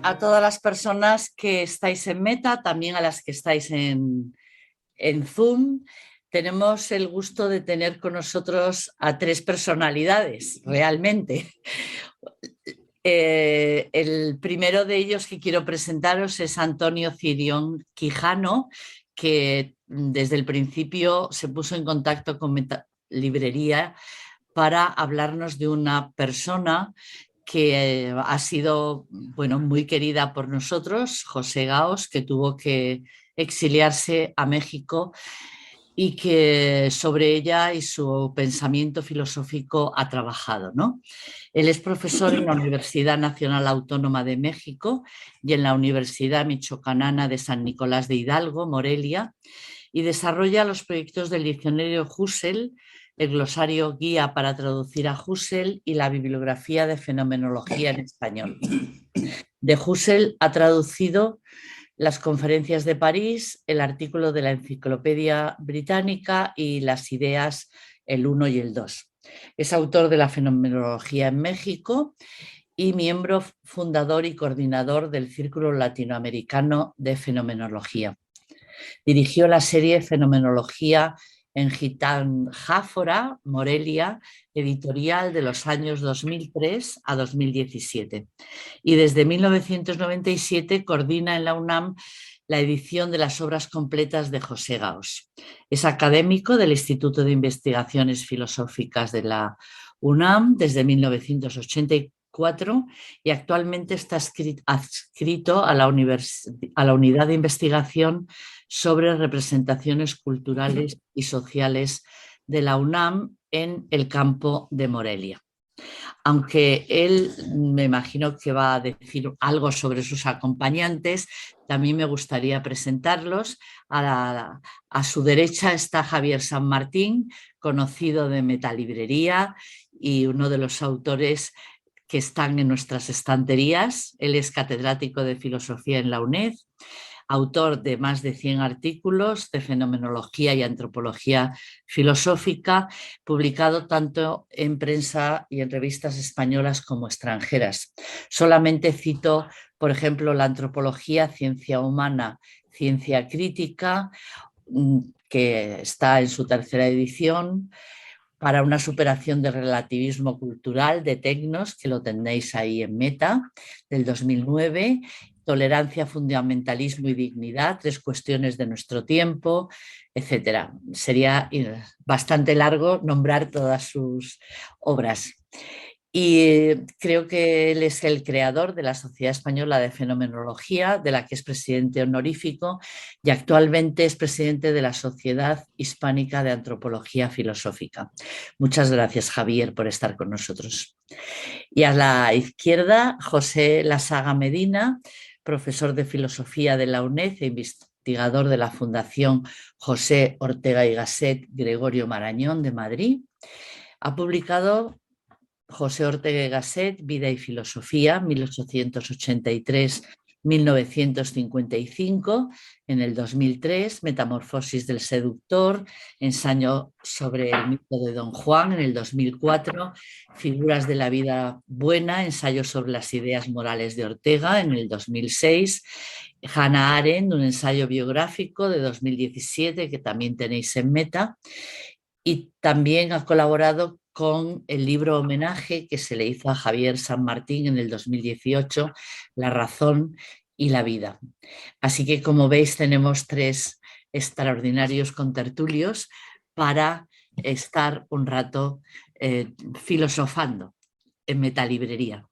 a todas las personas que estáis en Meta, también a las que estáis en Zoom. Tenemos el gusto de tener con nosotros a tres personalidades, realmente. El primero de ellos que quiero presentaros es Antonio Cirión Quijano, que desde el principio se puso en contacto con Meta Librería para hablarnos de una persona que ha sido muy querida por nosotros, José Gaos, que tuvo que exiliarse a México y que sobre ella y su pensamiento filosófico ha trabajado, ¿no? Él es profesor en la Universidad Nacional Autónoma de México y en la Universidad Michoacana de San Nicolás de Hidalgo, Morelia, y desarrolla los proyectos del diccionario Husserl, el glosario guía para traducir a Husserl y la bibliografía de fenomenología en español. De Husserl ha traducido las conferencias de París, el artículo de la Enciclopedia Británica y las ideas el 1 y el 2. Es autor de la fenomenología en México y miembro fundador y coordinador del Círculo Latinoamericano de Fenomenología. Dirigió la serie Fenomenología en Gitanjáfora, Morelia, editorial de los años 2003 a 2017. Y desde 1997 coordina en la UNAM la edición de las obras completas de José Gaos. Es académico del Instituto de Investigaciones Filosóficas de la UNAM desde 1984 y actualmente está adscrito a la Unidad de Investigación sobre Representaciones Culturales y Sociales de la UNAM en el campo de Morelia. Aunque él me imagino que va a decir algo sobre sus acompañantes, también me gustaría presentarlos. A su derecha está Javier San Martín, conocido de Metalibrería y uno de los autores que están en nuestras estanterías. Él es catedrático de Filosofía en la UNED, autor de más de 100 artículos de fenomenología y antropología filosófica, publicado tanto en prensa y en revistas españolas como extranjeras. Solamente cito, por ejemplo, La antropología, ciencia humana, ciencia crítica, que está en su tercera edición, para una superación del relativismo cultural de Tecnos, que lo tenéis ahí en Meta, del 2009, Tolerancia, fundamentalismo y dignidad, 3 cuestiones de nuestro tiempo, etc. Sería bastante largo nombrar todas sus obras. Y creo que él es el creador de la Sociedad Española de Fenomenología, de la que es presidente honorífico, y actualmente es presidente de la Sociedad Hispánica de Antropología Filosófica. Muchas gracias, Javier, por estar con nosotros. Y a la izquierda, José Lasaga Medina, profesor de Filosofía de la UNED e investigador de la Fundación José Ortega y Gasset Gregorio Marañón de Madrid. Ha publicado José Ortega y Gasset, Vida y Filosofía, 1883-1955, en el 2003, Metamorfosis del Seductor, Ensayo sobre el mito de Don Juan, en el 2004, Figuras de la vida buena, Ensayo sobre las ideas morales de Ortega, en el 2006, Hannah Arendt, un ensayo biográfico de 2017, que también tenéis en Meta, y también ha colaborado con el libro homenaje que se le hizo a Javier San Martín en el 2018, La razón y la vida. Así que, como veis, tenemos 3 extraordinarios contertulios para estar un rato filosofando en Metalibrería.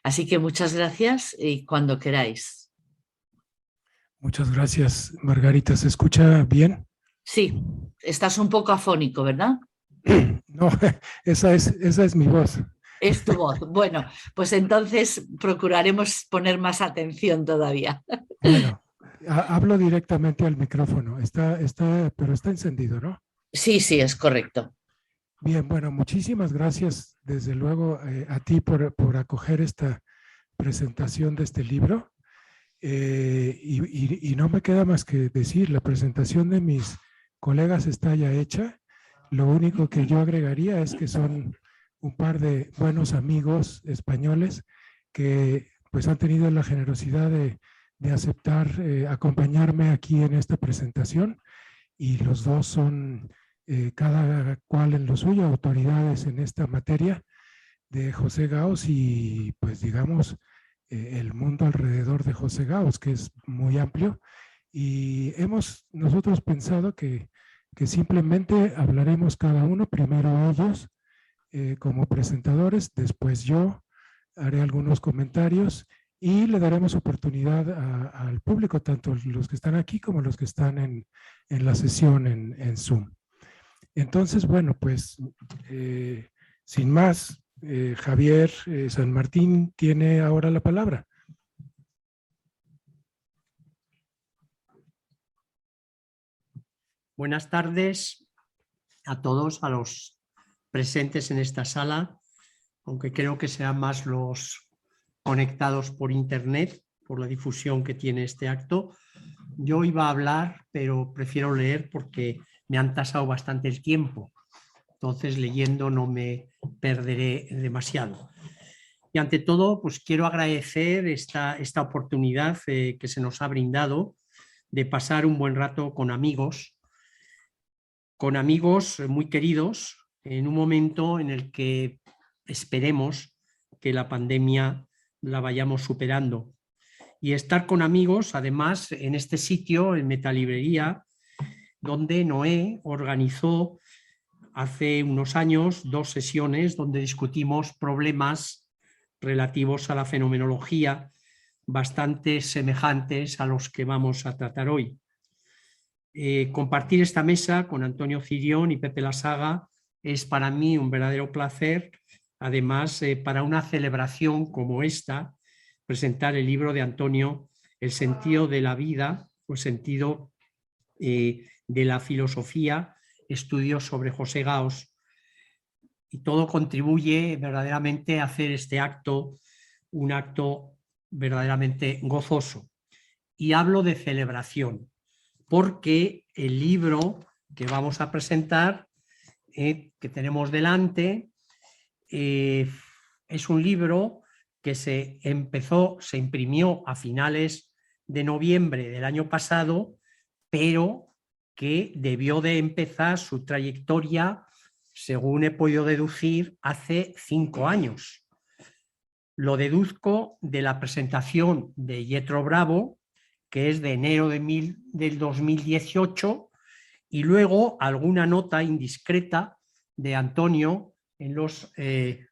Así que muchas gracias y cuando queráis. Muchas gracias, Margarita. ¿Se escucha bien? Sí, estás un poco afónico, ¿verdad? No, esa es mi voz. Es tu voz. Bueno, pues entonces procuraremos poner más atención todavía. Bueno, hablo directamente al micrófono. Pero está encendido, ¿no? Sí, sí, es correcto. Bien, bueno, muchísimas gracias desde luego a ti por acoger esta presentación de este libro. Y no me queda más que decir, la presentación de mis colegas está ya hecha. Lo único que yo agregaría es que son un par de buenos amigos españoles que pues han tenido la generosidad de aceptar acompañarme aquí en esta presentación, y los dos son cada cual en lo suyo autoridades en esta materia de José Gauss y pues digamos el mundo alrededor de José Gauss, que es muy amplio, y hemos nosotros pensado que simplemente hablaremos cada uno, primero ellos como presentadores, después yo haré algunos comentarios y le daremos oportunidad al público, tanto los que están aquí como los que están en la sesión en Zoom. Entonces, bueno, pues sin más, Javier San Martín tiene ahora la palabra. Buenas tardes a todos, a los presentes en esta sala, aunque creo que sean más los conectados por internet, por la difusión que tiene este acto. Yo iba a hablar, pero prefiero leer porque me han tasado bastante el tiempo. Entonces, leyendo no me perderé demasiado. Y ante todo, pues quiero agradecer esta oportunidad que se nos ha brindado de pasar un buen rato con amigos muy queridos, en un momento en el que esperemos que la pandemia la vayamos superando. Y estar con amigos, además, en este sitio, en Metalibrería, donde Noé organizó hace unos años 2 sesiones donde discutimos problemas relativos a la fenomenología bastante semejantes a los que vamos a tratar hoy. Compartir esta mesa con Antonio Cirión y Pepe Lasaga es para mí un verdadero placer. Además, para una celebración como esta, presentar el libro de Antonio, El sentido de la vida, o el sentido de la filosofía, estudios sobre José Gauss, y todo contribuye verdaderamente a hacer este acto un acto verdaderamente gozoso. Y hablo de celebración, porque el libro que vamos a presentar, que tenemos delante, es un libro que se imprimió a finales de noviembre del año pasado, pero que debió de empezar su trayectoria, según he podido deducir, hace 5 años. Lo deduzco de la presentación de Jethro Bravo, que es de enero del 2018, y luego alguna nota indiscreta de Antonio en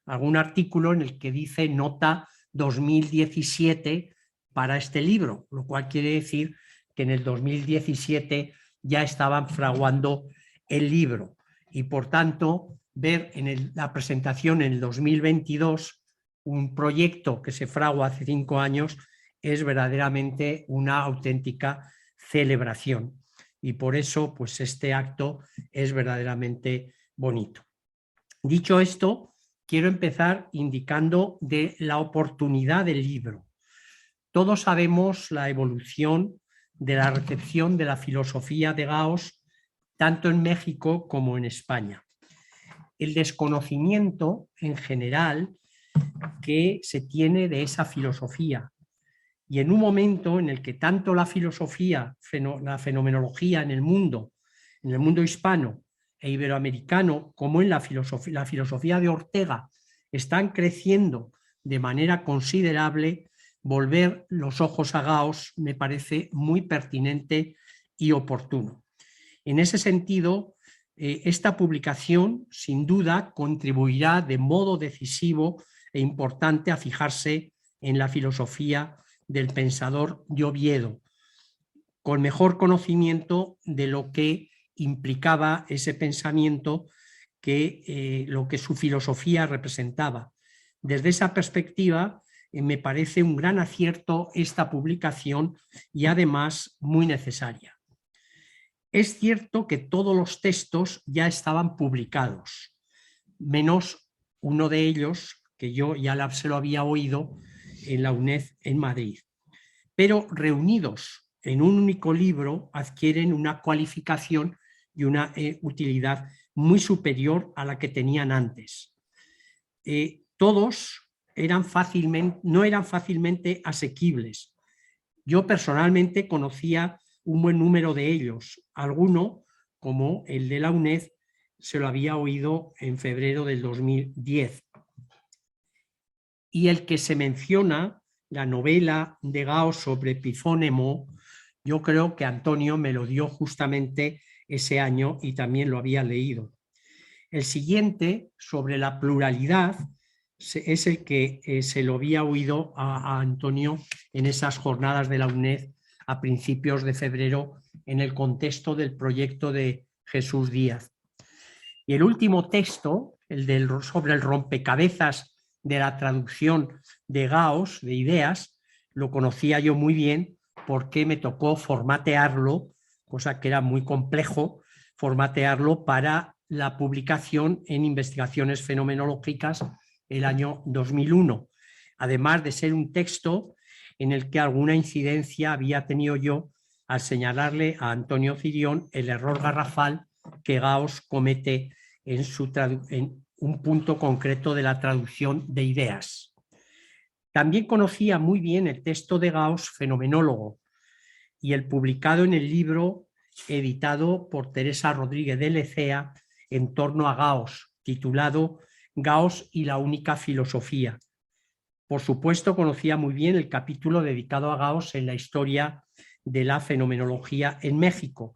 algún artículo en el que dice nota 2017 para este libro, lo cual quiere decir que en el 2017 ya estaban fraguando el libro, y por tanto ver en la presentación en el 2022 un proyecto que se fragua hace 5 años es verdaderamente una auténtica celebración, y por eso pues este acto es verdaderamente bonito. Dicho esto, quiero empezar indicando de la oportunidad del libro. Todos sabemos la evolución de la recepción de la filosofía de Gauss, tanto en México como en España. El desconocimiento en general que se tiene de esa filosofía, y en un momento en el que tanto la filosofía, la fenomenología en el mundo hispano e iberoamericano, como en la filosofía de Ortega, están creciendo de manera considerable, volver los ojos a Gauss me parece muy pertinente y oportuno. En ese sentido, esta publicación sin duda contribuirá de modo decisivo e importante a fijarse en la filosofía del pensador de Oviedo, con mejor conocimiento de lo que implicaba ese pensamiento, lo que su filosofía representaba. Desde esa perspectiva, me parece un gran acierto esta publicación y además muy necesaria. Es cierto que todos los textos ya estaban publicados, menos uno de ellos que yo ya se lo había oído en la UNED en Madrid, pero reunidos en un único libro adquieren una cualificación y una utilidad muy superior a la que tenían antes. Todos no eran fácilmente asequibles. Yo personalmente conocía un buen número de ellos. Alguno, como el de la UNED, se lo había oído en febrero del 2010. Y el que se menciona, la novela de Gauss sobre Epifónemo, yo creo que Antonio me lo dio justamente ese año y también lo había leído. El siguiente, sobre la pluralidad, es el que se lo había oído a Antonio en esas jornadas de la UNED a principios de febrero en el contexto del proyecto de Jesús Díaz. Y el último texto, sobre el rompecabezas de la traducción de Gauss, de ideas, lo conocía yo muy bien porque me tocó formatearlo, cosa que era muy complejo, formatearlo para la publicación en Investigaciones Fenomenológicas el año 2001, además de ser un texto en el que alguna incidencia había tenido yo al señalarle a Antonio Cirión el error garrafal que Gauss comete en un punto concreto de la traducción de ideas. También conocía muy bien el texto de Gauss, Fenomenólogo, y el publicado en el libro editado por Teresa Rodríguez de Lecea en torno a Gauss, titulado Gauss y la única filosofía. Por supuesto, conocía muy bien el capítulo dedicado a Gauss en la historia de la fenomenología en México,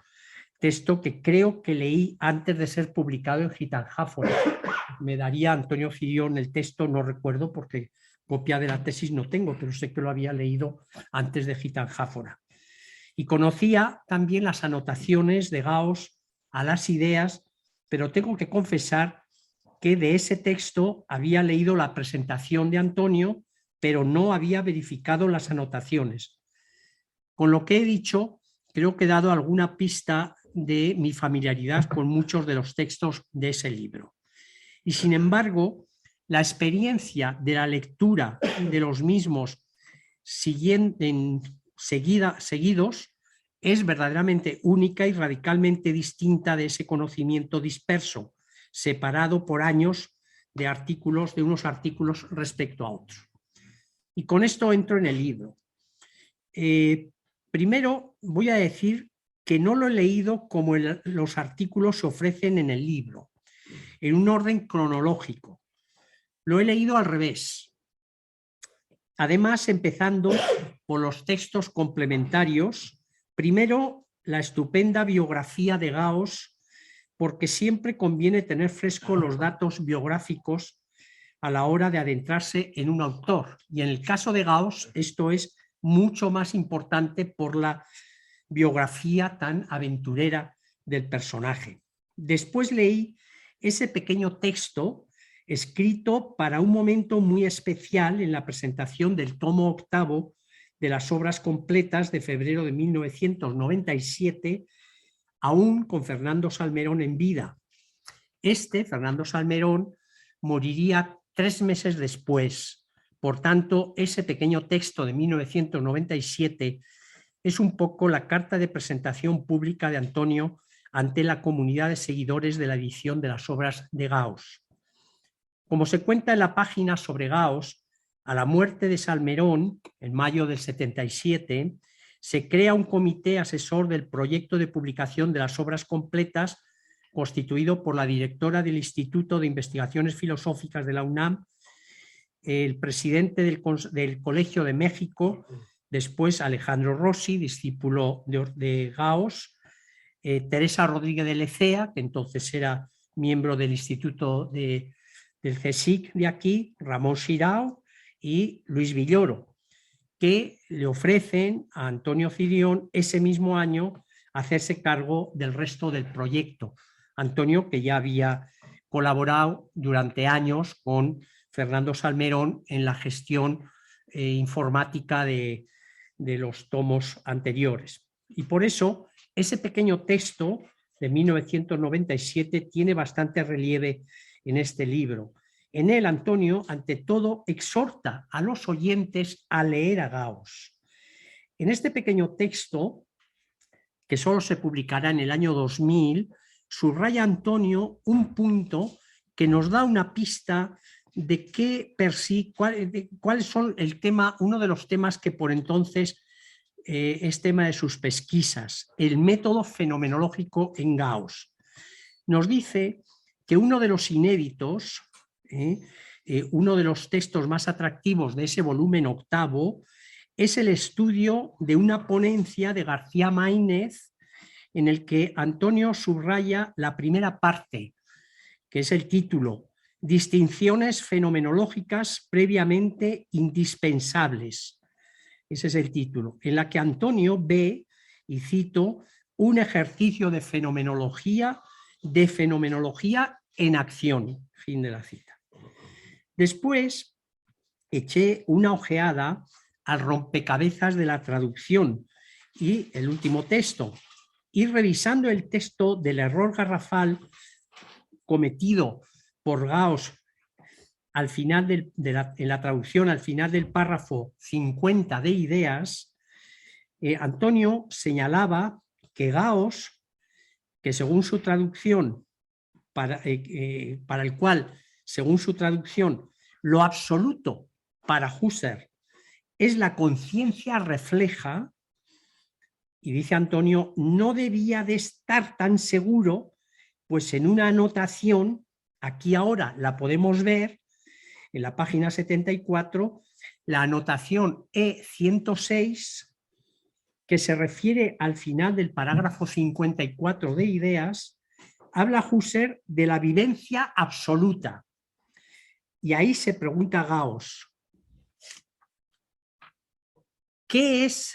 texto que creo que leí antes de ser publicado en Gitanjáfora. Me daría Antonio Cirión el texto, no recuerdo porque copia de la tesis no tengo, pero sé que lo había leído antes de Gitanjáfora. Y conocía también las anotaciones de Gauss a las ideas, pero tengo que confesar que de ese texto había leído la presentación de Antonio, pero no había verificado las anotaciones. Con lo que he dicho, creo que he dado alguna pista de mi familiaridad con muchos de los textos de ese libro. Y sin embargo, la experiencia de la lectura de los mismos seguidos es verdaderamente única y radicalmente distinta de ese conocimiento disperso, separado por años de unos artículos respecto a otros. Y con esto entro en el libro. Primero voy a decir que no lo he leído como los artículos se ofrecen en el libro, en un orden cronológico. Lo he leído al revés. Además, empezando por los textos complementarios, primero la estupenda biografía de Gauss, porque siempre conviene tener fresco los datos biográficos a la hora de adentrarse en un autor. Y en el caso de Gauss, esto es mucho más importante por la biografía tan aventurera del personaje. Después leí ese pequeño texto escrito para un momento muy especial en la presentación del tomo octavo de las obras completas de febrero de 1997, aún con Fernando Salmerón en vida. Fernando Salmerón, moriría 3 meses después. Por tanto, ese pequeño texto de 1997 es un poco la carta de presentación pública de Antonio ante la comunidad de seguidores de la edición de las obras de Gauss. Como se cuenta en la página sobre Gauss, a la muerte de Salmerón, en mayo del 77, se crea un comité asesor del proyecto de publicación de las obras completas, constituido por la directora del Instituto de Investigaciones Filosóficas de la UNAM, el presidente del Colegio de México, después Alejandro Rossi, discípulo de Gauss, Teresa Rodríguez de Lecea, que entonces era miembro del Instituto del CSIC de aquí, Ramón Xirao y Luis Villoro, que le ofrecen a Antonio Cirión ese mismo año hacerse cargo del resto del proyecto. Antonio, que ya había colaborado durante años con Fernando Salmerón en la gestión informática de los tomos anteriores. Y por eso ese pequeño texto de 1997 tiene bastante relieve en este libro. En él, Antonio, ante todo, exhorta a los oyentes a leer a Gauss. En este pequeño texto, que solo se publicará en el año 2000, subraya Antonio un punto que nos da una pista de qué cuáles son uno de los temas que por entonces es tema de sus pesquisas, el método fenomenológico en Gauss. Nos dice que uno de los inéditos, uno de los textos más atractivos de ese volumen octavo, es el estudio de una ponencia de García Maínez en el que Antonio subraya la primera parte, que es el título, Distinciones fenomenológicas previamente indispensables. Ese es el título, en la que Antonio ve, y cito, un ejercicio de fenomenología en acción. Fin de la cita. Después eché una ojeada al rompecabezas de la traducción y el último texto, y revisando el texto del error garrafal cometido por Gauss al final en la traducción, al final del párrafo 50 de ideas, Antonio señalaba que Gauss, que según su traducción, para el cual, según su traducción, lo absoluto para Husserl es la conciencia refleja, y dice Antonio, no debía de estar tan seguro, pues en una anotación, aquí ahora la podemos ver, en la página 74, la anotación E106, que se refiere al final del parágrafo 54 de ideas, habla Husserl de la vivencia absoluta. Y ahí se pregunta Gauss, ¿qué es?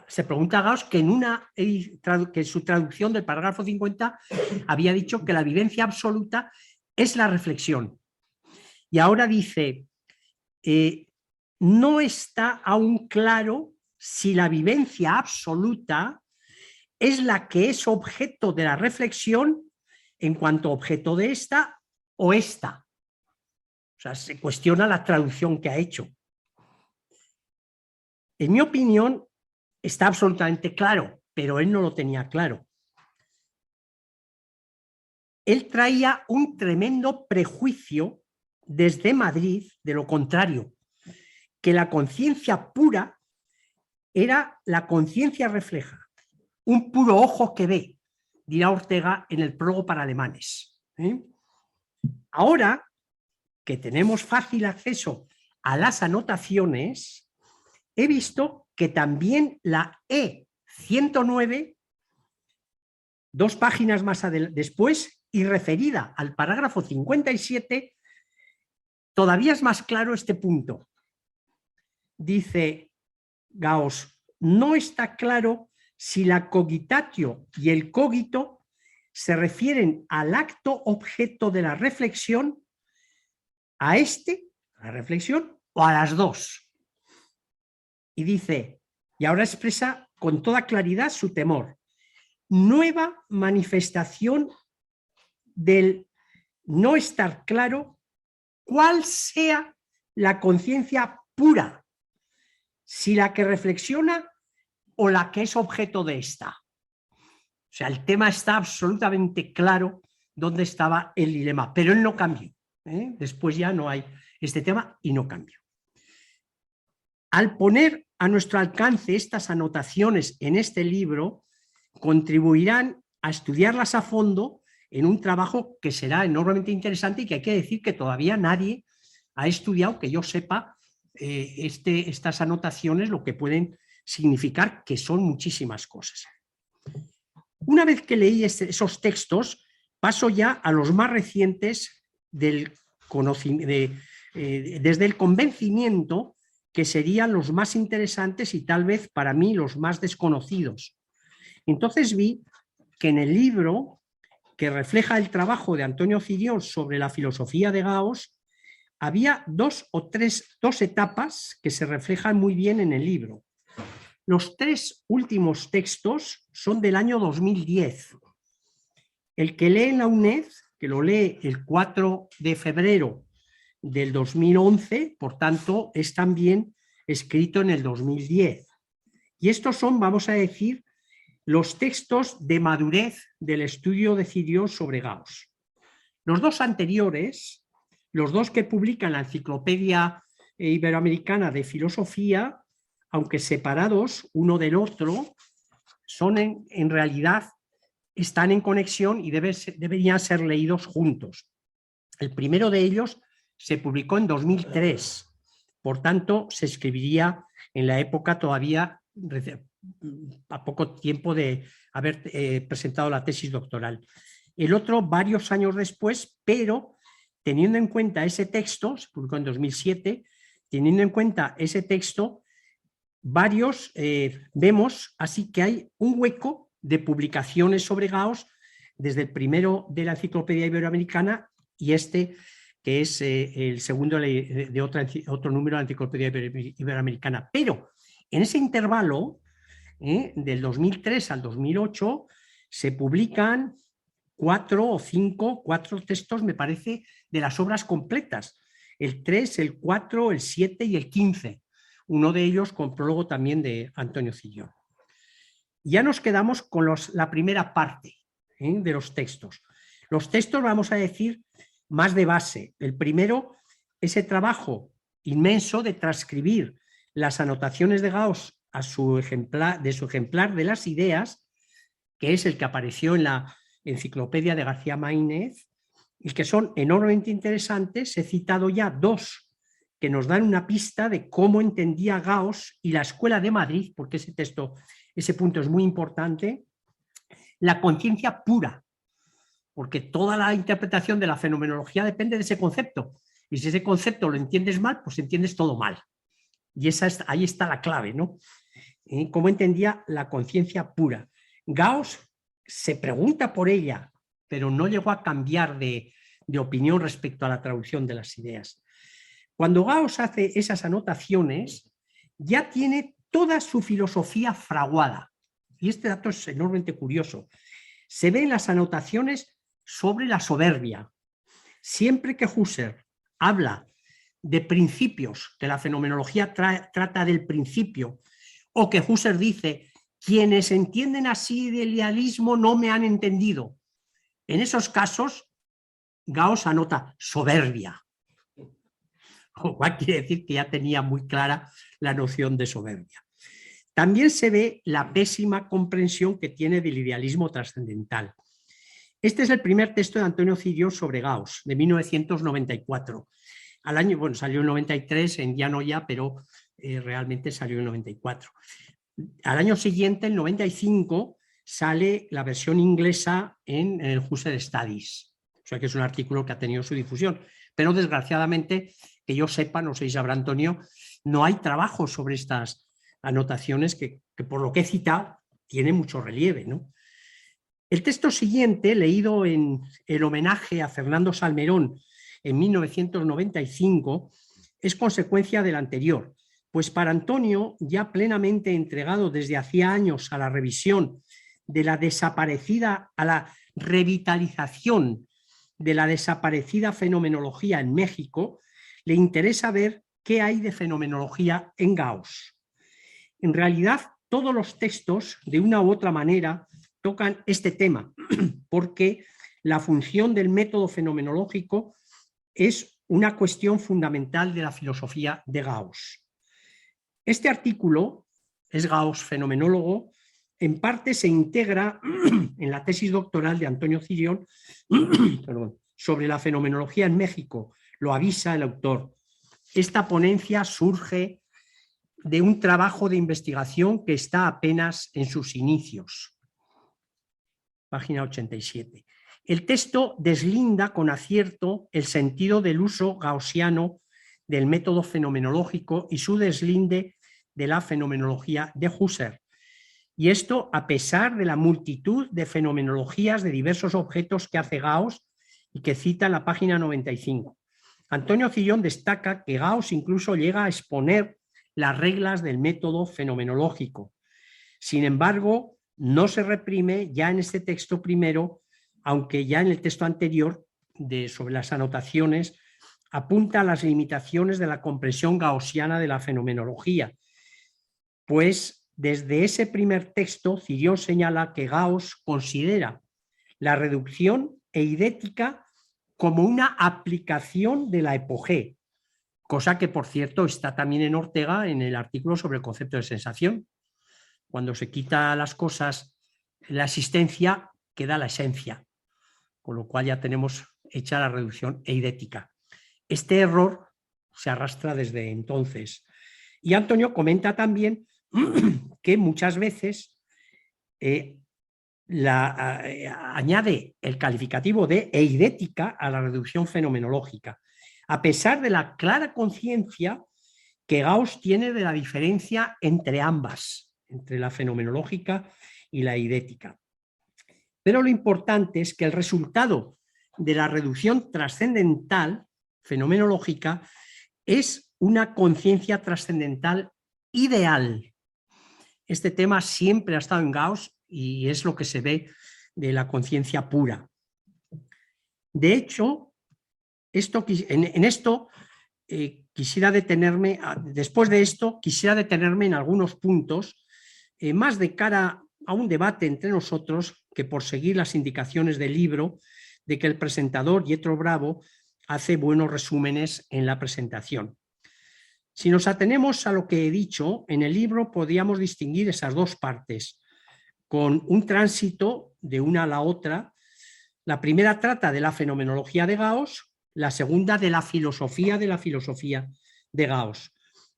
Se pregunta Gauss que en su traducción del parágrafo 50 había dicho que la vivencia absoluta es la reflexión. Y ahora dice, no está aún claro si la vivencia absoluta es la que es objeto de la reflexión en cuanto objeto de esta o esta. O sea, se cuestiona la traducción que ha hecho. En mi opinión, está absolutamente claro, pero él no lo tenía claro. Él traía un tremendo prejuicio desde Madrid de lo contrario, que la conciencia pura era la conciencia refleja, un puro ojo que ve, dirá Ortega en el prólogo para alemanes. Ahora que tenemos fácil acceso a las anotaciones, he visto que también la E109, 2 páginas más después y referida al parágrafo 57, todavía es más claro este punto. Dice Gauss, no está claro si la cogitatio y el cogito se refieren al acto objeto de la reflexión, a la reflexión, o a las dos. Y dice, y ahora expresa con toda claridad su temor, nueva manifestación del no estar claro cuál sea la conciencia pura, si la que reflexiona o la que es objeto de esta. O sea, el tema está absolutamente claro dónde estaba el dilema, pero él no cambió. Después ya no hay este tema y no cambió. Al poner a nuestro alcance estas anotaciones en este libro, contribuirán a estudiarlas a fondo en un trabajo que será enormemente interesante y que hay que decir que todavía nadie ha estudiado, que yo sepa, estas anotaciones, lo que pueden significar, que son muchísimas cosas. Una vez que leí esos textos, paso ya a los más recientes desde el convencimiento, que serían los más interesantes y tal vez para mí los más desconocidos. Entonces vi que en el libro que refleja el trabajo de Antonio Cirión sobre la filosofía de Gauss, había dos etapas que se reflejan muy bien en el libro. Los 3 últimos textos son del año 2010. El que lee en la UNED, que lo lee el 4 de febrero del 2011, por tanto, es también escrito en el 2010. Y estos son, vamos a decir, los textos de madurez del estudio de Cirión sobre Gauss. Los 2 anteriores, Los dos que publican la Enciclopedia Iberoamericana de Filosofía, aunque separados uno del otro, son en realidad están en conexión y deberían ser leídos juntos. El primero de ellos se publicó en 2003, por tanto se escribiría en la época todavía a poco tiempo de haber presentado la tesis doctoral. El otro varios años después, pero teniendo en cuenta ese texto, se publicó en 2007, teniendo en cuenta ese texto, varios vemos así que hay un hueco de publicaciones sobre Gauss desde el primero de la Enciclopedia Iberoamericana y este que es el segundo de otro número de la Enciclopedia Iberoamericana. Pero en ese intervalo, del 2003 al 2008, se publican cuatro textos, me parece, de las obras completas. El 3, el 4, el 7 y el 15. Uno de ellos con prólogo también de Antonio Cirión. Ya nos quedamos con la primera parte de los textos. Los textos, vamos a decir, más de base. El primero, ese trabajo inmenso de transcribir las anotaciones de Gauss de su ejemplar de las ideas, que es el que apareció en la Enciclopedia de García Maínez, y que son enormemente interesantes. He citado ya dos que nos dan una pista de cómo entendía Gauss y la Escuela de Madrid, porque ese punto es muy importante, la conciencia pura, porque toda la interpretación de la fenomenología depende de ese concepto, y si ese concepto lo entiendes mal, pues entiendes todo mal. Y ahí está la clave, ¿no? Cómo entendía la conciencia pura. Gauss se pregunta por ella, pero no llegó a cambiar de opinión respecto a la traducción de las ideas. Cuando Gauss hace esas anotaciones, ya tiene toda su filosofía fraguada. Y este dato es enormemente curioso. Se ve en las anotaciones sobre la soberbia. Siempre que Husserl habla de principios, que la fenomenología trata del principio, o que Husserl dice, quienes entienden así del idealismo no me han entendido. En esos casos, Gauss anota soberbia. Lo cual quiere decir que ya tenía muy clara la noción de soberbia. También se ve la pésima comprensión que tiene del idealismo trascendental. Este es el primer texto de Antonio Cirión sobre Gauss, de 1994. Salió en 93, en Ya no ya, pero realmente salió en 94. Al año siguiente, en 95, sale la versión inglesa en el Husserl Studies. O sea que es un artículo que ha tenido su difusión. Pero desgraciadamente, que yo sepa, no sé si sabrá Antonio, no hay trabajo sobre estas anotaciones que por lo que he citado tiene mucho relieve, ¿no? El texto siguiente, leído en el homenaje a Fernando Salmerón en 1995, es consecuencia del anterior, pues para Antonio, ya plenamente entregado desde hacía años a la revisión de la desaparecida, a la revitalización de la desaparecida fenomenología en México, le interesa ver qué hay de fenomenología en Gauss. En realidad, todos los textos, de una u otra manera, tocan este tema, porque la función del método fenomenológico es una cuestión fundamental de la filosofía de Gauss. Este artículo, es Gauss fenomenólogo, en parte se integra en la tesis doctoral de Antonio Cirión sobre la fenomenología en México, lo avisa el autor. Esta ponencia surge de un trabajo de investigación que está apenas en sus inicios. Página 87. El texto deslinda con acierto el sentido del uso gaussiano del método fenomenológico y su deslinde de la fenomenología de Husserl. Y esto a pesar de la multitud de fenomenologías de diversos objetos que hace Gauss y que cita en la página 95. Antonio Cirión destaca que Gauss incluso llega a exponer las reglas del método fenomenológico. Sin embargo, no se reprime ya en este texto primero, aunque ya en el texto anterior sobre las anotaciones apunta a las limitaciones de la comprensión gaussiana de la fenomenología, pues desde ese primer texto Cirión señala que Gauss considera la reducción eidética como una aplicación de la epogé, cosa que, por cierto, está también en Ortega en el artículo sobre el concepto de sensación. Cuando se quita las cosas, la existencia, queda la esencia, con lo cual ya tenemos hecha la reducción eidética. Este error se arrastra desde entonces. Y Antonio comenta también que muchas veces añade el calificativo de eidética a la reducción fenomenológica, a pesar de la clara conciencia que Gauss tiene de la diferencia entre ambas, entre la fenomenológica y la eidética. Pero lo importante es que el resultado de la reducción trascendental fenomenológica es una conciencia trascendental ideal. Este tema siempre ha estado en Gauss y es lo que se ve de la conciencia pura. De hecho, quisiera detenerme, después de esto, quisiera detenerme en algunos puntos, más de cara a un debate entre nosotros que por seguir las indicaciones del libro, de que el presentador Pietro Bravo hace buenos resúmenes en la presentación. Si nos atenemos a lo que he dicho, en el libro podríamos distinguir esas dos partes, con un tránsito de una a la otra. La primera trata de la fenomenología de Gauss, la segunda de la filosofía de Gauss.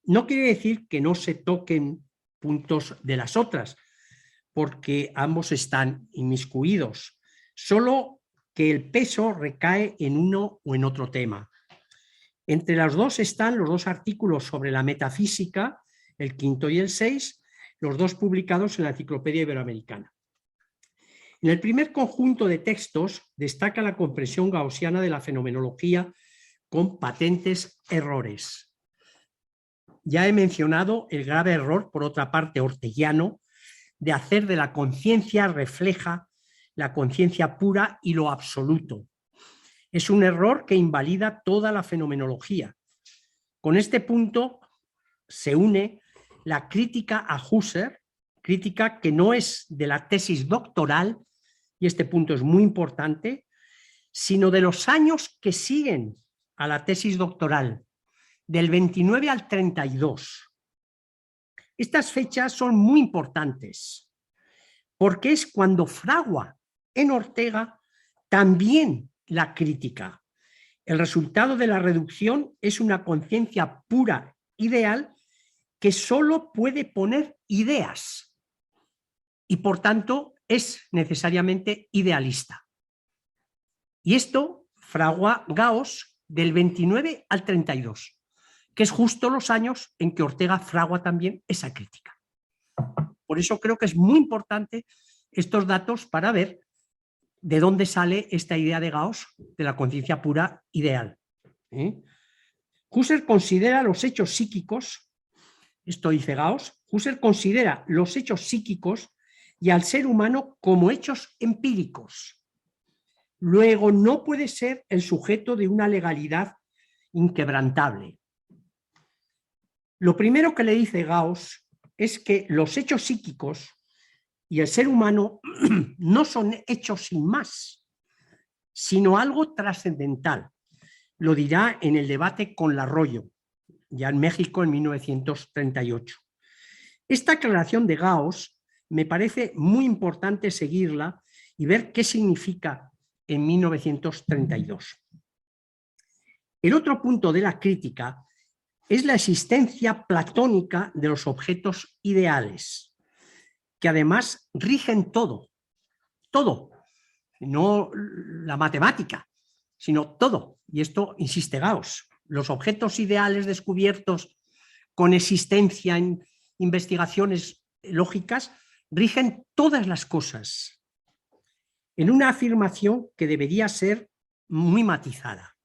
No quiere decir que no se toquen puntos de las otras, porque ambos están inmiscuidos, solo que el peso recae en uno o en otro tema. Entre los dos están los dos artículos sobre la metafísica, el 5º y el 6, los dos publicados en la Enciclopedia Iberoamericana. En el primer conjunto de textos destaca la comprensión gaussiana de la fenomenología con patentes errores. Ya he mencionado el grave error, por otra parte, orteguiano, de hacer de la conciencia refleja la conciencia pura y lo absoluto. Es un error que invalida toda la fenomenología. Con este punto se une la crítica a Husserl, crítica que no es de la tesis doctoral, y este punto es muy importante, sino de los años que siguen a la tesis doctoral, del 29 al 32. Estas fechas son muy importantes, porque es cuando fragua en Ortega también la crítica. El resultado de la reducción es una conciencia pura, ideal, que solo puede poner ideas y por tanto es necesariamente idealista. Y esto fragua Gauss del 29 al 32, que es justo los años en que Ortega fragua también esa crítica. Por eso creo que es muy importante estos datos para ver de dónde sale esta idea de Gauss de la conciencia pura ideal. Husserl considera los hechos psíquicos, esto dice Gauss, Husserl considera los hechos psíquicos y al ser humano como hechos empíricos. Luego no puede ser el sujeto de una legalidad inquebrantable. Lo primero que le dice Gauss es que los hechos psíquicos y el ser humano no son hechos sin más, sino algo trascendental. Lo dirá en el debate con Larroyo, ya en México en 1938. Esta aclaración de Gauss me parece muy importante seguirla y ver qué significa en 1932. El otro punto de la crítica es la existencia platónica de los objetos ideales, que además rigen todo, no la matemática, sino todo. Y esto insiste Gauss. Los objetos ideales descubiertos con existencia en investigaciones lógicas rigen todas las cosas, en una afirmación que debería ser muy matizada.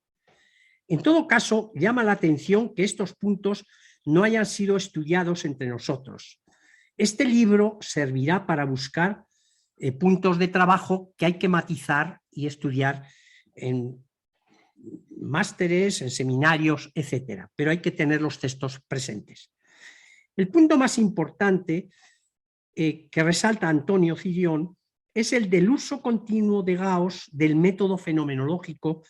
En todo caso, llama la atención que estos puntos no hayan sido estudiados entre nosotros. Este libro servirá para buscar puntos de trabajo que hay que matizar y estudiar en másteres, en seminarios, etc. Pero hay que tener los textos presentes. El punto más importante que resalta Antonio Cirión es el del uso continuo de Gauss del método fenomenológico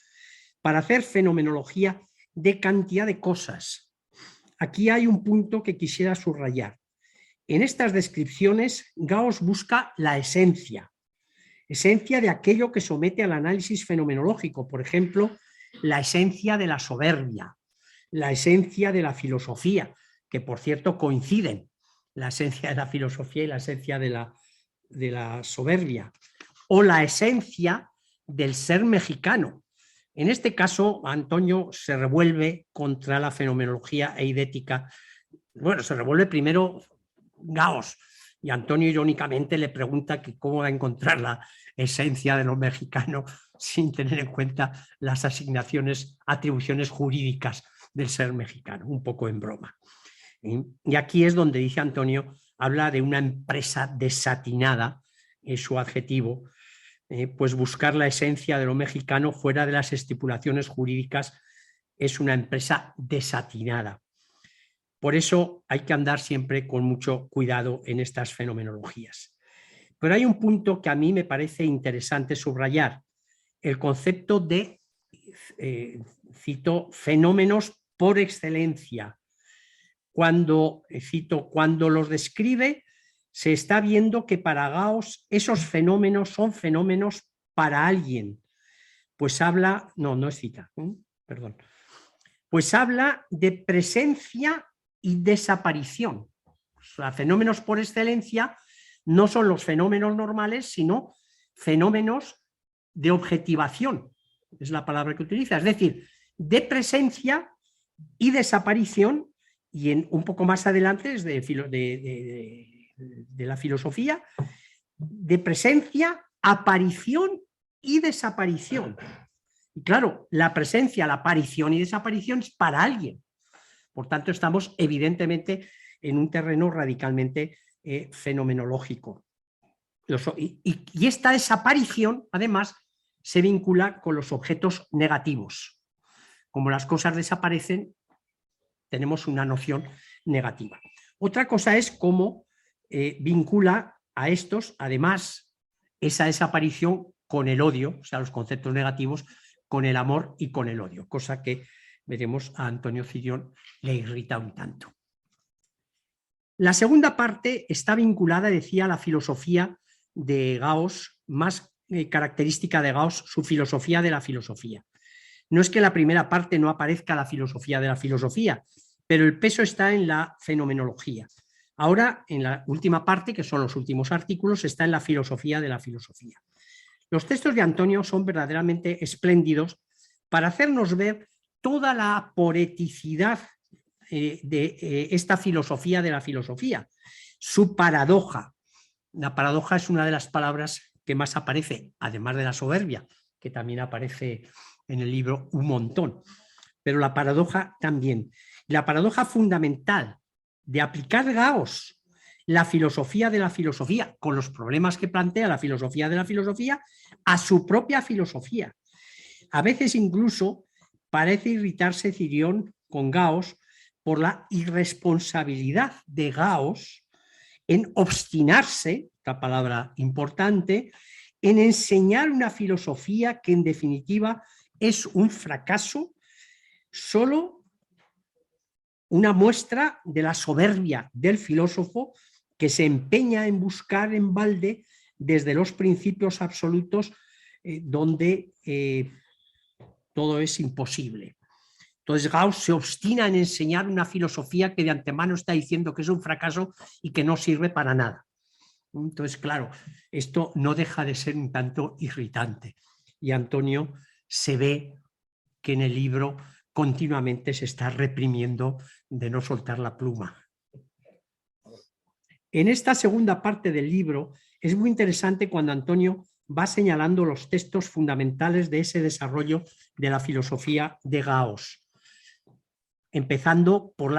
para hacer fenomenología de cantidad de cosas. Aquí hay un punto que quisiera subrayar. En estas descripciones, Gauss busca la esencia de aquello que somete al análisis fenomenológico, por ejemplo, la esencia de la soberbia, la esencia de la filosofía, que por cierto coinciden, la esencia de la filosofía y la esencia de la soberbia, o la esencia del ser mexicano. En este caso, Antonio se revuelve contra la fenomenología eidética. Bueno, se revuelve primero Gauss, y Antonio irónicamente le pregunta que cómo va a encontrar la esencia de lo mexicano sin tener en cuenta las atribuciones jurídicas del ser mexicano, un poco en broma. Y aquí es donde dice Antonio, habla de una empresa desatinada, es su adjetivo, pues buscar la esencia de lo mexicano fuera de las estipulaciones jurídicas es una empresa desatinada. Por eso hay que andar siempre con mucho cuidado en estas fenomenologías. Pero hay un punto que a mí me parece interesante subrayar, el concepto de, cito, fenómenos por excelencia. Cuando los describe, se está viendo que para Gauss esos fenómenos son fenómenos para alguien. Pues habla, no es cita, perdón. Pues habla de presencia y desaparición. O sea, fenómenos por excelencia no son los fenómenos normales, sino fenómenos de objetivación, es la palabra que utiliza, es decir, de presencia y desaparición, y un poco más adelante es de la filosofía, de presencia, aparición y desaparición. Y claro, la presencia, la aparición y desaparición es para alguien. Por tanto, estamos evidentemente en un terreno radicalmente fenomenológico. Y esta desaparición, además, se vincula con los objetos negativos. Como las cosas desaparecen, tenemos una noción negativa. Otra cosa es cómo vincula a estos, además, esa desaparición con el odio, o sea, los conceptos negativos, con el amor y con el odio, cosa que veremos a Antonio Cirión le irrita un tanto. La segunda parte está vinculada, decía, a la filosofía de Gauss, más característica de Gauss, su filosofía de la filosofía. No es que en la primera parte no aparezca la filosofía de la filosofía, pero el peso está en la fenomenología. Ahora, en la última parte, que son los últimos artículos, está en la filosofía de la filosofía. Los textos de Antonio son verdaderamente espléndidos para hacernos ver toda la poeticidad de esta filosofía de la filosofía, su paradoja. La paradoja es una de las palabras que más aparece, además de la soberbia, que también aparece en el libro un montón, pero la paradoja también. La paradoja fundamental de aplicar Gauss la filosofía de la filosofía, con los problemas que plantea la filosofía de la filosofía, a su propia filosofía. A veces incluso parece irritarse Cirión con Gauss por la irresponsabilidad de Gauss en obstinarse, esta palabra importante, en enseñar una filosofía que en definitiva es un fracaso, solo una muestra de la soberbia del filósofo que se empeña en buscar en balde desde los principios absolutos donde todo es imposible. Entonces Gauss se obstina en enseñar una filosofía que de antemano está diciendo que es un fracaso y que no sirve para nada. Entonces, claro, esto no deja de ser un tanto irritante. Y Antonio se ve que en el libro continuamente se está reprimiendo de no soltar la pluma. En esta segunda parte del libro es muy interesante cuando Antonio va señalando los textos fundamentales de ese desarrollo de la filosofía de Gauss, empezando por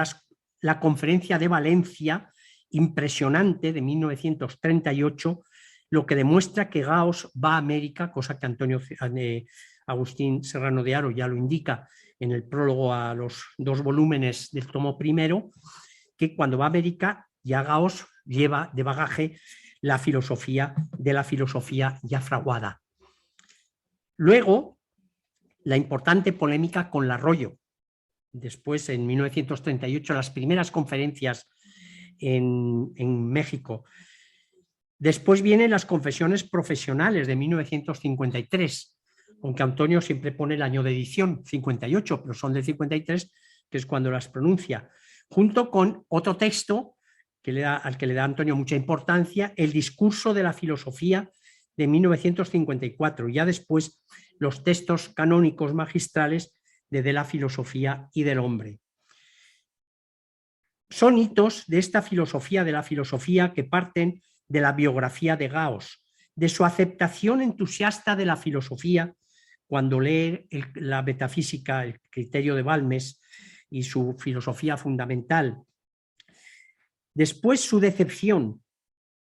la conferencia de Valencia, impresionante, de 1938, lo que demuestra que Gauss va a América, cosa que Agustín Serrano de Haro ya lo indica en el prólogo a los 2 volúmenes del tomo primero, que cuando va a América ya Gauss lleva de bagaje la filosofía de la filosofía ya fraguada. Luego, la importante polémica con Larroyo. Después, en 1938, las primeras conferencias en México. Después vienen las confesiones profesionales de 1953, aunque Antonio siempre pone el año de edición, 58, pero son del 53, que es cuando las pronuncia, junto con otro texto al que le da Antonio mucha importancia, el discurso de la filosofía de 1954, ya después los textos canónicos magistrales de la filosofía y del hombre. Son hitos de esta filosofía, de la filosofía, que parten de la biografía de Gauss, de su aceptación entusiasta de la filosofía cuando lee la metafísica, el criterio de Balmes y su filosofía fundamental. Después su decepción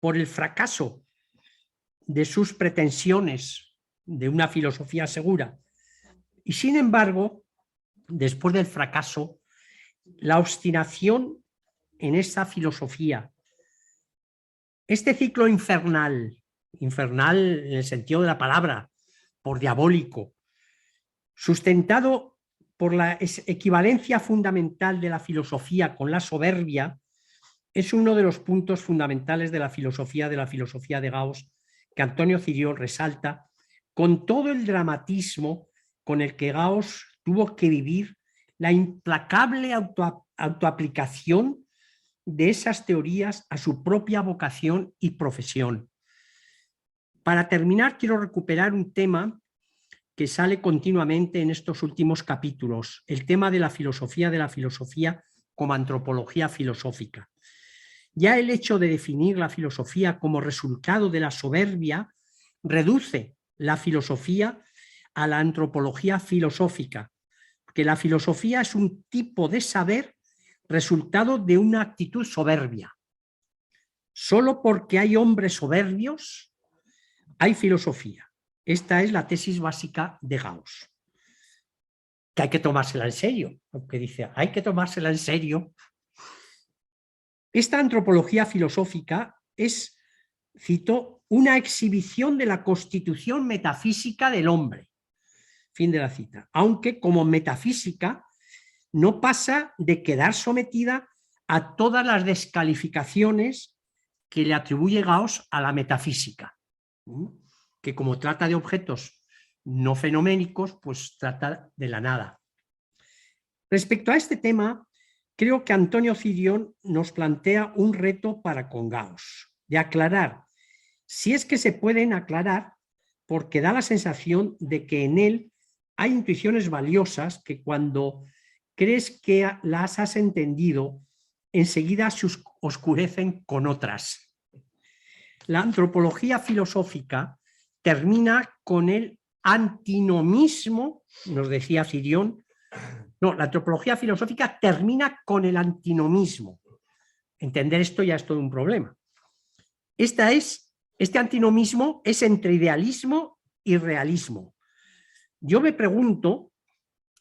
por el fracaso de sus pretensiones de una filosofía segura. Y sin embargo, después del fracaso, la obstinación en esa filosofía, este ciclo infernal en el sentido de la palabra, por diabólico, sustentado por la equivalencia fundamental de la filosofía con la soberbia, es uno de los puntos fundamentales de la filosofía de Gauss, que Antonio Cirión resalta con todo el dramatismo con el que Gauss tuvo que vivir la implacable autoaplicación de esas teorías a su propia vocación y profesión. Para terminar, quiero recuperar un tema que sale continuamente en estos últimos capítulos, el tema de la filosofía como antropología filosófica. Ya el hecho de definir la filosofía como resultado de la soberbia reduce la filosofía a la antropología filosófica, porque la filosofía es un tipo de saber resultado de una actitud soberbia. Solo porque hay hombres soberbios hay filosofía. Esta es la tesis básica de Gauss, que hay que tomársela en serio, aunque dice, hay que tomársela en serio. Esta antropología filosófica es, cito, una exhibición de la constitución metafísica del hombre. Fin de la cita. Aunque como metafísica no pasa de quedar sometida a todas las descalificaciones que le atribuye Gauss a la metafísica, que como trata de objetos no fenoménicos, pues trata de la nada. Respecto a este tema, creo que Antonio Cirión nos plantea un reto para con Gauss, de aclarar, si es que se pueden aclarar, porque da la sensación de que en él hay intuiciones valiosas que cuando crees que las has entendido, enseguida se oscurecen con otras. La antropología filosófica termina con el antinomismo, nos decía Cirión. No, la antropología filosófica termina con el antinomismo. Entender esto ya es todo un problema. Este antinomismo es entre idealismo y realismo. Yo me pregunto,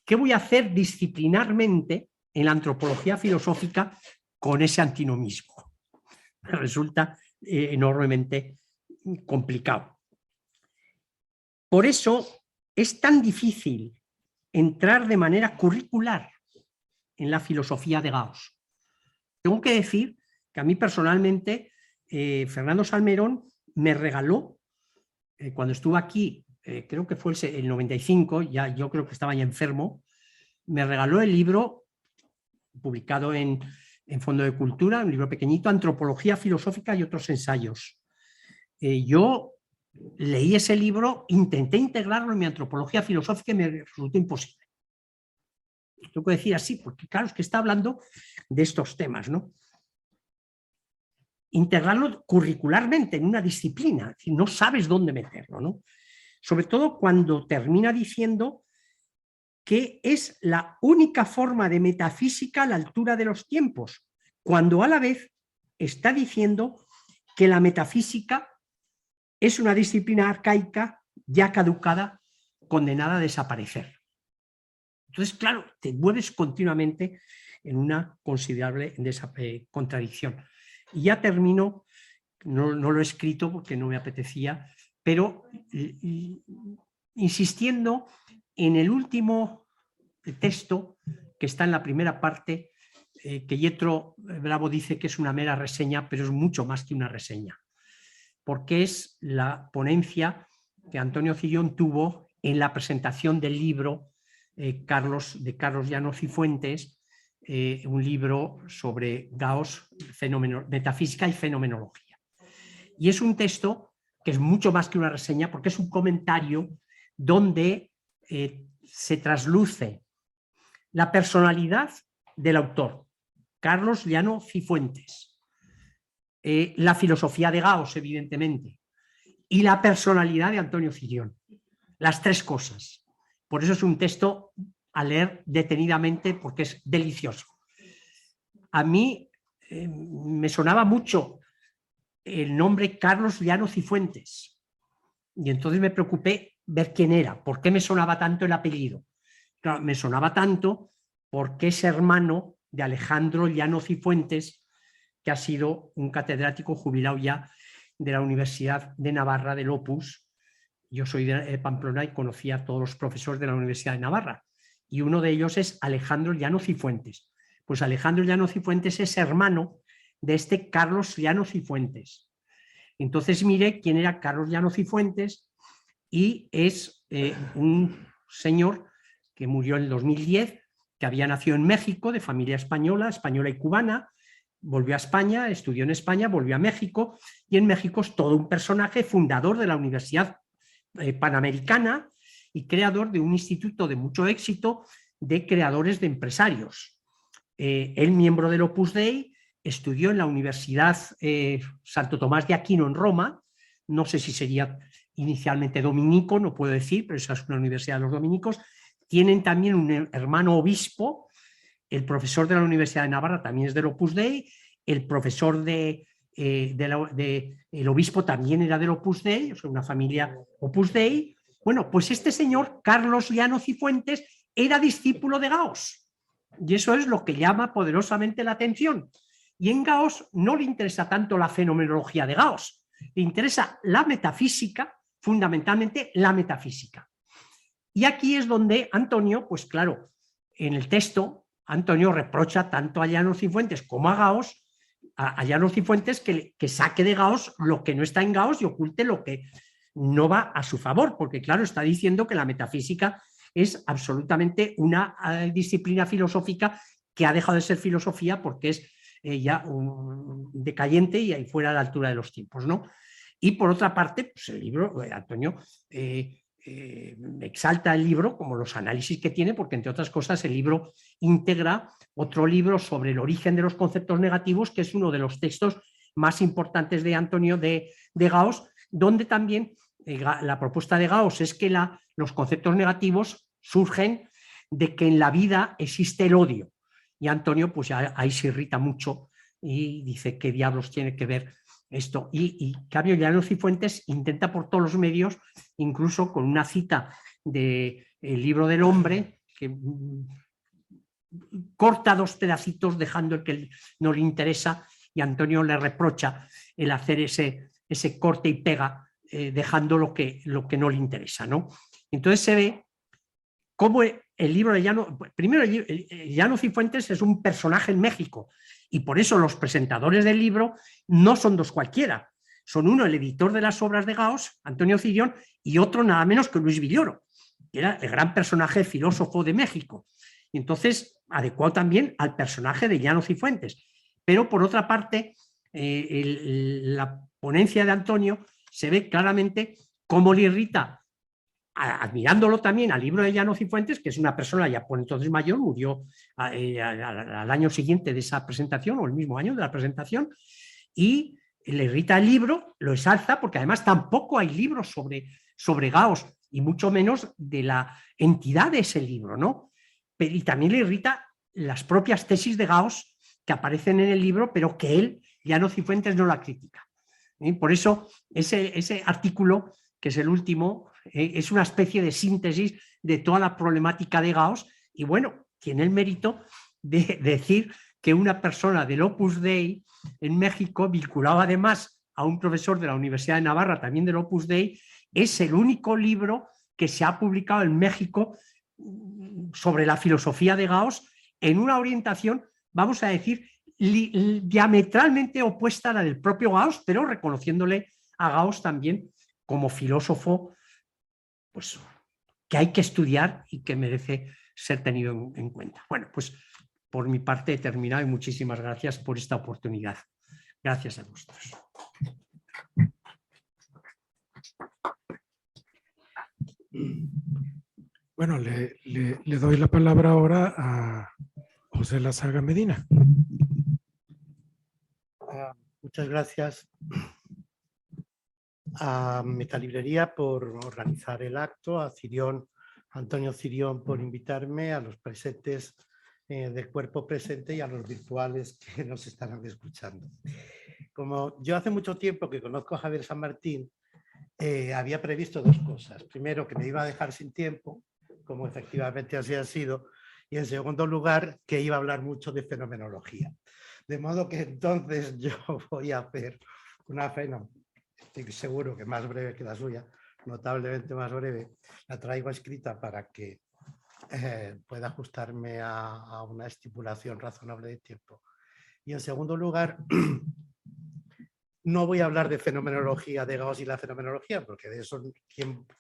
¿qué voy a hacer disciplinarmente en la antropología filosófica con ese antinomismo? Resulta enormemente complicado. Por eso es tan difícil entrar de manera curricular en la filosofía de Gauss. Tengo que decir que a mí personalmente Fernando Salmerón me regaló, cuando estuve aquí, creo que fue el 95, ya yo creo que estaba ya enfermo, me regaló el libro publicado en Fondo de Cultura, un libro pequeñito, Antropología Filosófica y otros ensayos. Yo leí ese libro, intenté integrarlo en mi antropología filosófica y me resultó imposible. Tengo que decir así, porque claro, es que está hablando de estos temas, ¿no? Integrarlo curricularmente en una disciplina, es decir, no sabes dónde meterlo, ¿no? Sobre todo cuando termina diciendo que es la única forma de metafísica a la altura de los tiempos, cuando a la vez está diciendo que la metafísica es una disciplina arcaica ya caducada, condenada a desaparecer. Entonces, claro, te mueves continuamente en una considerable contradicción. Y ya termino, no lo he escrito porque no me apetecía, pero insistiendo en el último texto, que está en la primera parte, que Yetro Bravo dice que es una mera reseña, pero es mucho más que una reseña, porque es la ponencia que Antonio Cirión tuvo en la presentación del libro de Carlos Llano Cifuentes, un libro sobre Gauss, metafísica y fenomenología. Y es un texto que es mucho más que una reseña, porque es un comentario donde se trasluce la personalidad del autor, Carlos Llano Cifuentes, la filosofía de Gauss, evidentemente, y la personalidad de Antonio Cirión. Las tres cosas. Por eso es un texto a leer detenidamente, porque es delicioso. A mí me sonaba mucho el nombre Carlos Llano Cifuentes, y entonces me preocupé ver quién era, por qué me sonaba tanto el apellido. Claro, me sonaba tanto porque es hermano de Alejandro Llano Cifuentes, que ha sido un catedrático jubilado ya de la Universidad de Navarra, del Opus. Yo soy de Pamplona y conocí a todos los profesores de la Universidad de Navarra, y uno de ellos es Alejandro Llano Cifuentes. Pues Alejandro Llano Cifuentes es hermano de este Carlos Llano Cifuentes. Entonces miré quién era Carlos Llano Cifuentes, y es un señor que murió en el 2010, que había nacido en México, de familia española y cubana, volvió a España, estudió en España, volvió a México, y en México es todo un personaje, fundador de la Universidad Panamericana y creador de un instituto de mucho éxito de creadores de empresarios. Él, miembro del Opus Dei, estudió en la Universidad Santo Tomás de Aquino en Roma, no sé si sería inicialmente dominico, no puedo decir, pero esa es una universidad de los dominicos. Tienen también un hermano obispo, el profesor de la Universidad de Navarra también es del Opus Dei, el profesor el obispo también era del Opus Dei, o sea, una familia Opus Dei. Bueno, pues este señor, Carlos Llano Cifuentes, era discípulo de Gauss, y eso es lo que llama poderosamente la atención. Y en Gauss no le interesa tanto la fenomenología de Gauss, le interesa la metafísica, fundamentalmente la metafísica. Y aquí es donde Antonio, pues claro, en el texto, Antonio reprocha tanto a Llano Cifuentes como a Gauss, a Llano Cifuentes, que saque de Gauss lo que no está en Gauss y oculte lo que no va a su favor, porque claro, está diciendo que la metafísica es absolutamente una disciplina filosófica que ha dejado de ser filosofía porque es ya decayente y ahí fuera a la altura de los tiempos, ¿no? Y por otra parte, pues el libro, Antonio exalta el libro como los análisis que tiene, porque entre otras cosas el libro integra otro libro sobre el origen de los conceptos negativos, que es uno de los textos más importantes de Antonio de Gauss, donde también la propuesta de Gauss es que los conceptos negativos surgen de que en la vida existe el odio. Y Antonio pues ahí se irrita mucho y dice qué diablos tiene que ver esto. Y cambio, Llano Cifuentes intenta por todos los medios, incluso con una cita del libro del hombre, que corta dos pedacitos dejando el que no le interesa, y Antonio le reprocha el hacer ese corte y pega, dejando lo que no le interesa, ¿no? Entonces se ve cómo el libro de Llano, primero Llano Cifuentes es un personaje en México, y por eso los presentadores del libro no son dos cualquiera, son uno el editor de las obras de Gauss, Antonio Cirión, y otro nada menos que Luis Villoro, que era el gran personaje filósofo de México. Y entonces adecuado también al personaje de Llano Cifuentes. Pero por otra parte, la ponencia de Antonio se ve claramente cómo le irrita, admirándolo también al libro de Llano Cifuentes, que es una persona ya por entonces mayor, murió al año siguiente de esa presentación, o el mismo año de la presentación, y le irrita el libro, lo exalza, porque además tampoco hay libros sobre Gauss, y mucho menos de la entidad de ese libro, ¿no? Y también le irrita las propias tesis de Gauss que aparecen en el libro, pero que él, Llano Cifuentes, no la critica. Por eso ese artículo, que es el último, es una especie de síntesis de toda la problemática de Gauss, y bueno, tiene el mérito de decir que una persona del Opus Dei en México, vinculado además a un profesor de la Universidad de Navarra, también del Opus Dei, es el único libro que se ha publicado en México sobre la filosofía de Gauss en una orientación, vamos a decir, diametralmente opuesta a la del propio Gauss, pero reconociéndole a Gauss también como filósofo, pues, que hay que estudiar y que merece ser tenido en cuenta. Bueno, pues por mi parte he terminado y muchísimas gracias por esta oportunidad. Gracias a vosotros. Bueno, le doy la palabra ahora a José Lazaga Medina. Muchas gracias a Metalibrería por organizar el acto, a Antonio Cirión por invitarme, a los presentes del cuerpo presente y a los virtuales que nos estarán escuchando. Como yo hace mucho tiempo que conozco a Javier San Martín, había previsto dos cosas. Primero, que me iba a dejar sin tiempo, como efectivamente así ha sido, y en segundo lugar, que iba a hablar mucho de fenomenología. De modo que entonces yo voy a hacer una estoy seguro que más breve que la suya, notablemente más breve. La traigo escrita para que pueda ajustarme a una estipulación razonable de tiempo. Y en segundo lugar, no voy a hablar de fenomenología de Gauss y la fenomenología, porque de eso,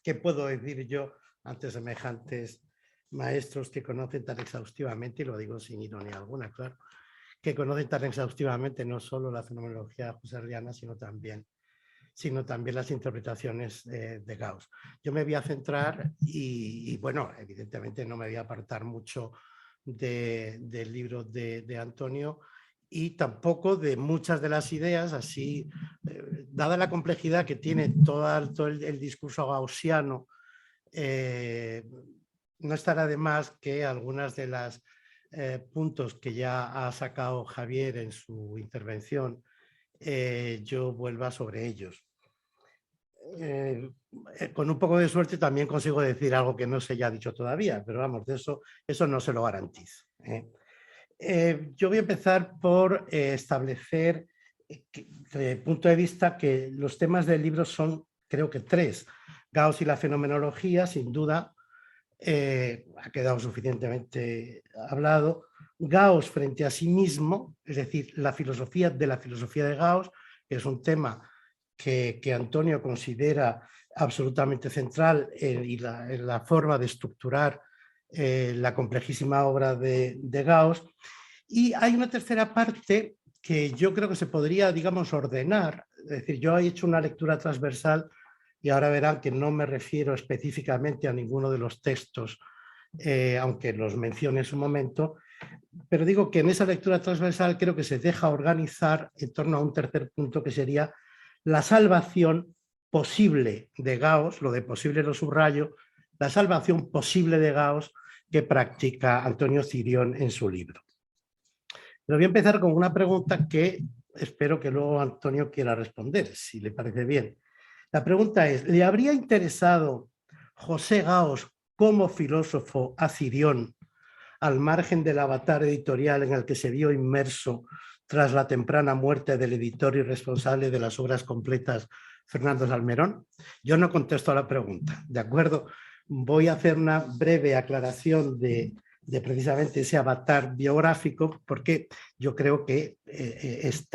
¿qué puedo decir yo ante semejantes maestros que conocen tan exhaustivamente, y lo digo sin ironía alguna, claro, que conocen tan exhaustivamente no solo la fenomenología husserliana, sino también las interpretaciones de Gauss. Yo me voy a centrar y bueno, evidentemente no me voy a apartar mucho del libro de Antonio, y tampoco de muchas de las ideas, así, dada la complejidad que tiene todo el discurso gaussiano, no estará de más que algunas de las puntos que ya ha sacado Javier en su intervención, yo vuelva sobre ellos. Con un poco de suerte también consigo decir algo que no se haya dicho todavía, pero vamos, de eso no se lo garantizo. Yo voy a empezar por establecer desde el punto de vista que los temas del libro son, creo que tres. Gauss y la fenomenología, sin duda, ha quedado suficientemente hablado. Gauss frente a sí mismo, es decir, la filosofía de Gauss, que es un tema que Antonio considera absolutamente central en la forma de estructurar la complejísima obra de Gauss. Y hay una tercera parte que yo creo que se podría, digamos, ordenar. Es decir, yo he hecho una lectura transversal y ahora verán que no me refiero específicamente a ninguno de los textos, aunque los mencione en su momento, pero digo que en esa lectura transversal creo que se deja organizar en torno a un tercer punto, que sería la salvación posible de Gauss, lo de posible lo subrayo, la salvación posible de Gauss que practica Antonio Cirión en su libro. Pero voy a empezar con una pregunta que espero que luego Antonio quiera responder, si le parece bien. La pregunta es, ¿le habría interesado José Gauss como filósofo a Cirión, al margen del avatar editorial en el que se vio inmerso tras la temprana muerte del editor y responsable de las obras completas, Fernando Salmerón? Yo no contesto a la pregunta, ¿de acuerdo? Voy a hacer una breve aclaración de precisamente ese avatar biográfico, porque yo creo que es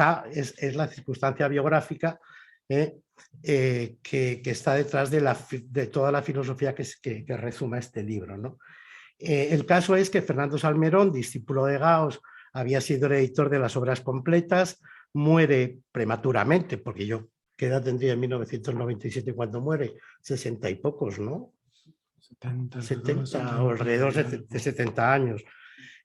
la circunstancia biográfica que está detrás de toda la filosofía que resuma este libro, ¿no? El caso es que Fernando Salmerón, discípulo de Gauss, había sido el editor de las obras completas, muere prematuramente, porque yo, ¿qué edad tendría en 1997 cuando muere? 60 y pocos, ¿no? 70 o alrededor de 70 años.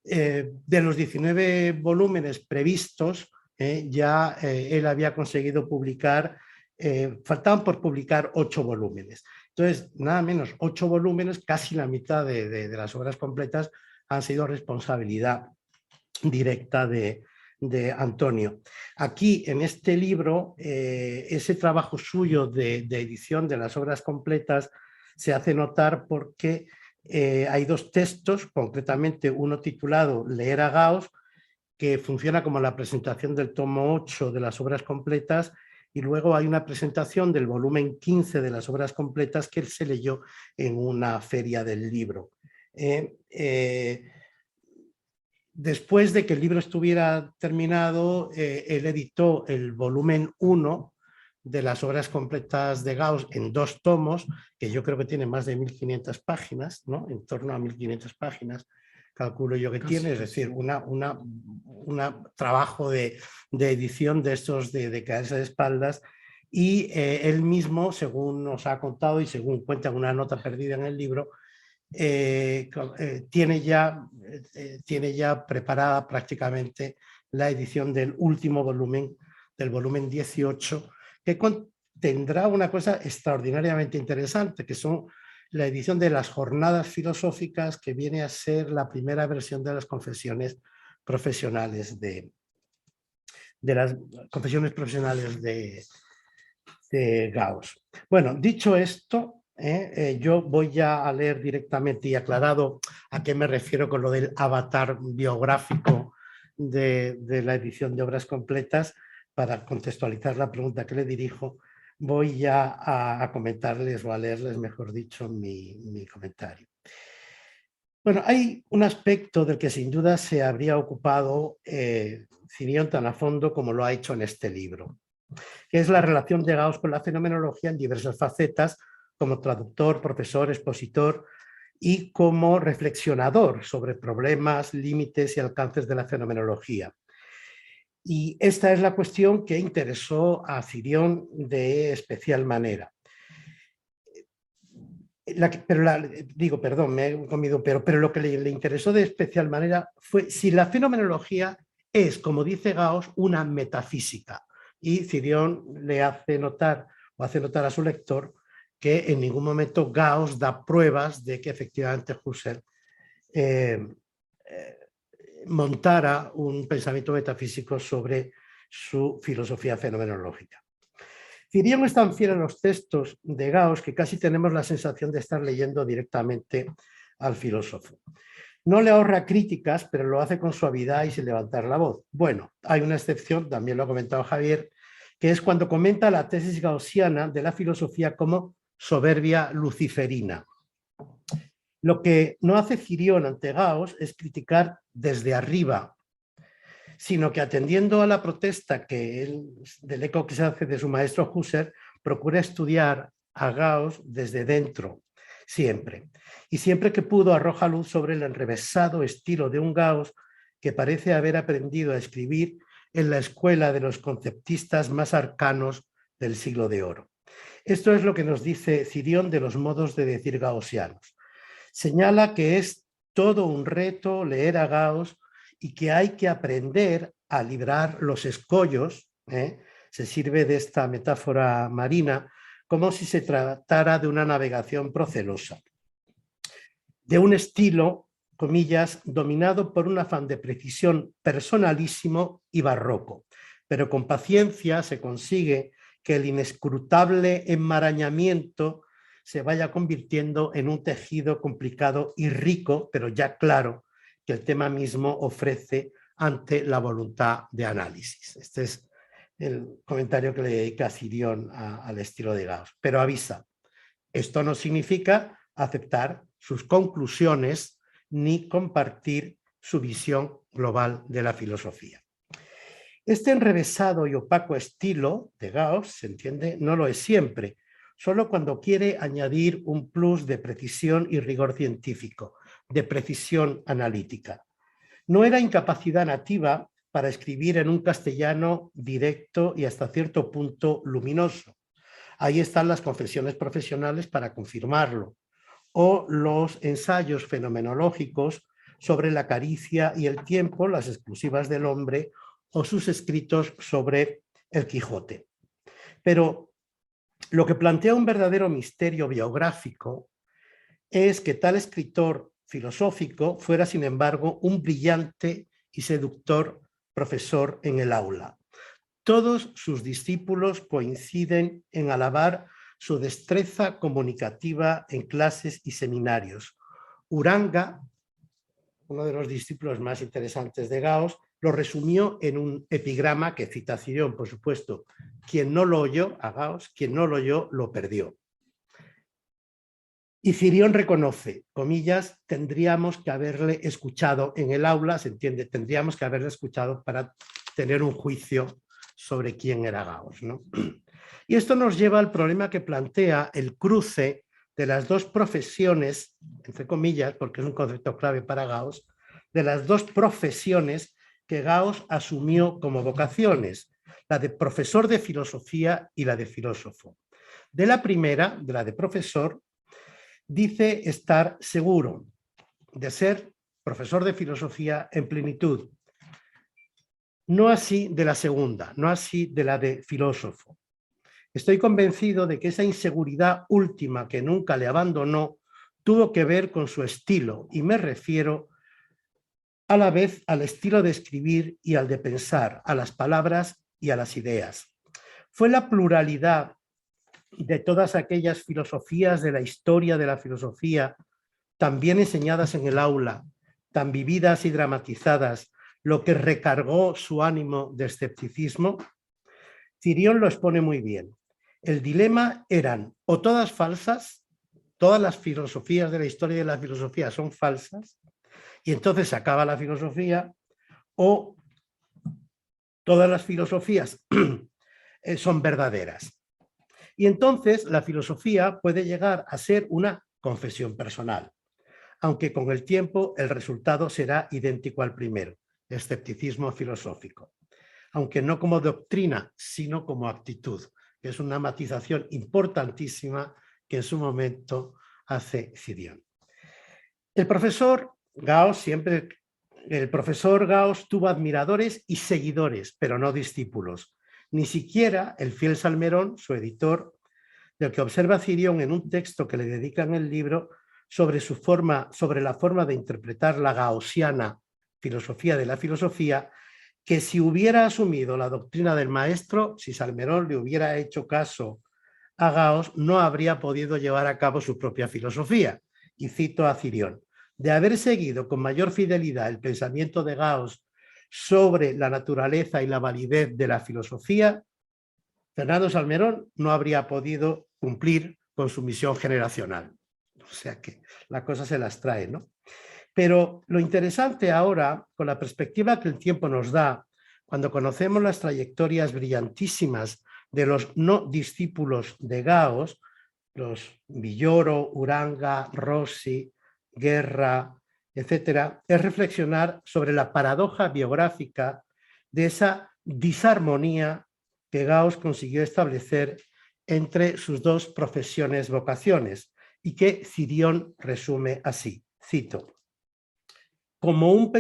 De los 19 volúmenes previstos, ya él había conseguido publicar, faltaban por publicar 8 volúmenes. Entonces, nada menos, 8 volúmenes, casi la mitad de las obras completas han sido responsabilidad directa de Antonio. Aquí, en este libro, ese trabajo suyo de edición de las obras completas se hace notar porque hay dos textos, concretamente uno titulado Leer a Gauss, que funciona como la presentación del tomo 8 de las obras completas, y luego hay una presentación del volumen 15 de las obras completas que él se leyó en una feria del libro. Después de que el libro estuviera terminado, él editó el volumen 1 de las obras completas de Gauss en 2 tomos, que yo creo que tiene más de 1500 páginas, ¿no? En torno a 1500 páginas, calculo yo que tiene, es decir, un trabajo de edición de estos de caerse de espaldas, y él mismo, según nos ha contado y según cuenta una nota perdida en el libro, tiene ya preparada prácticamente la edición del último volumen, del volumen 18, que tendrá una cosa extraordinariamente interesante, que son la edición de las jornadas filosóficas, que viene a ser la primera versión de las confesiones profesionales de Gauss. Bueno, dicho esto, yo voy ya a leer directamente y aclarado a qué me refiero con lo del avatar biográfico de la edición de obras completas. Para contextualizar la pregunta que le dirijo, voy ya a comentarles o a leerles, mejor dicho, mi comentario. Bueno, hay un aspecto del que sin duda se habría ocupado Cirion tan a fondo como lo ha hecho en este libro, que es la relación de Gauss con la fenomenología en diversas facetas, como traductor, profesor, expositor y como reflexionador sobre problemas, límites y alcances de la fenomenología. Y esta es la cuestión que interesó a Cirion de especial manera. Pero lo que le interesó de especial manera fue si la fenomenología es, como dice Gauss, una metafísica. Y Cirion le hace notar a su lector que en ningún momento Gauss da pruebas de que efectivamente Husserl montara un pensamiento metafísico sobre su filosofía fenomenológica. Cirion es tan fiel a los textos de Gauss que casi tenemos la sensación de estar leyendo directamente al filósofo. No le ahorra críticas, pero lo hace con suavidad y sin levantar la voz. Bueno, hay una excepción, también lo ha comentado Javier, que es cuando comenta la tesis gaussiana de la filosofía como soberbia luciferina. Lo que no hace Cirion ante Gauss es criticar desde arriba, sino que atendiendo a la protesta del eco que se hace de su maestro Husserl, procura estudiar a Gauss desde dentro, siempre. Y siempre que pudo arroja luz sobre el enrevesado estilo de un Gauss que parece haber aprendido a escribir en la escuela de los conceptistas más arcanos del siglo de oro. Esto es lo que nos dice Cirion de los modos de decir gaussianos. Señala que es todo un reto leer a Gauss y que hay que aprender a librar los escollos, se sirve de esta metáfora marina, como si se tratara de una navegación procelosa, de un estilo, comillas, dominado por un afán de precisión personalísimo y barroco, pero con paciencia se consigue que el inescrutable enmarañamiento se vaya convirtiendo en un tejido complicado y rico, pero ya claro, que el tema mismo ofrece ante la voluntad de análisis. Este es el comentario que le dedica Cirion al estilo de Gauss. Pero avisa, esto no significa aceptar sus conclusiones ni compartir su visión global de la filosofía. Este enrevesado y opaco estilo de Gauss, se entiende, no lo es siempre, solo cuando quiere añadir un plus de precisión y rigor científico, de precisión analítica. No era incapacidad nativa para escribir en un castellano directo y hasta cierto punto luminoso. Ahí están las confesiones profesionales para confirmarlo, o los ensayos fenomenológicos sobre la caricia y el tiempo, las exclusivas del hombre, o sus escritos sobre el Quijote. Pero lo que plantea un verdadero misterio biográfico es que tal escritor filosófico fuera, sin embargo, un brillante y seductor profesor en el aula. Todos sus discípulos coinciden en alabar su destreza comunicativa en clases y seminarios. Uranga uno de los discípulos más interesantes de Gauss, lo resumió en un epigrama que cita Cirión, por supuesto. Quien no lo oyó a Gauss, quien no lo oyó, lo perdió. Y Cirión reconoce, comillas, tendríamos que haberle escuchado en el aula, se entiende, tendríamos que haberle escuchado para tener un juicio sobre quién era Gauss, ¿no? Y esto nos lleva al problema que plantea el cruce de las dos profesiones, entre comillas, porque es un concepto clave para Gauss, de las dos profesiones que Gauss asumió como vocaciones, la de profesor de filosofía y la de filósofo. De la primera, de la de profesor, dice estar seguro de ser profesor de filosofía en plenitud. No así de la segunda, no así de la de filósofo. Estoy convencido de que esa inseguridad última que nunca le abandonó tuvo que ver con su estilo, y me refiero a la vez al estilo de escribir y al de pensar, a las palabras y a las ideas. Fue la pluralidad de todas aquellas filosofías de la historia de la filosofía, tan bien enseñadas en el aula, tan vividas y dramatizadas, lo que recargó su ánimo de escepticismo. Cirión lo expone muy bien. El dilema eran o todas falsas, todas las filosofías de la historia de la filosofía son falsas, y entonces se acaba la filosofía, o todas las filosofías son verdaderas. Y entonces la filosofía puede llegar a ser una confesión personal, aunque con el tiempo el resultado será idéntico al primero, escepticismo filosófico, aunque no como doctrina, sino como actitud, que es una matización importantísima que en su momento hace Cirión. El profesor Gauss tuvo admiradores y seguidores, pero no discípulos. Ni siquiera el fiel Salmerón, su editor, del que observa Cirión en un texto que le dedica en el libro sobre la forma de interpretar la gaussiana filosofía de la filosofía, que si hubiera asumido la doctrina del maestro, si Salmerón le hubiera hecho caso a Gauss, no habría podido llevar a cabo su propia filosofía. Y cito a Cirión: de haber seguido con mayor fidelidad el pensamiento de Gauss sobre la naturaleza y la validez de la filosofía, Fernando Salmerón no habría podido cumplir con su misión generacional. O sea que la cosa se las trae, ¿no? Pero lo interesante ahora, con la perspectiva que el tiempo nos da, cuando conocemos las trayectorias brillantísimas de los no discípulos de Gauss, los Villoro, Uranga, Rossi, Guerra, etcétera, es reflexionar sobre la paradoja biográfica de esa disarmonía que Gauss consiguió establecer entre sus dos profesiones vocaciones y que Cirión resume así, cito: como un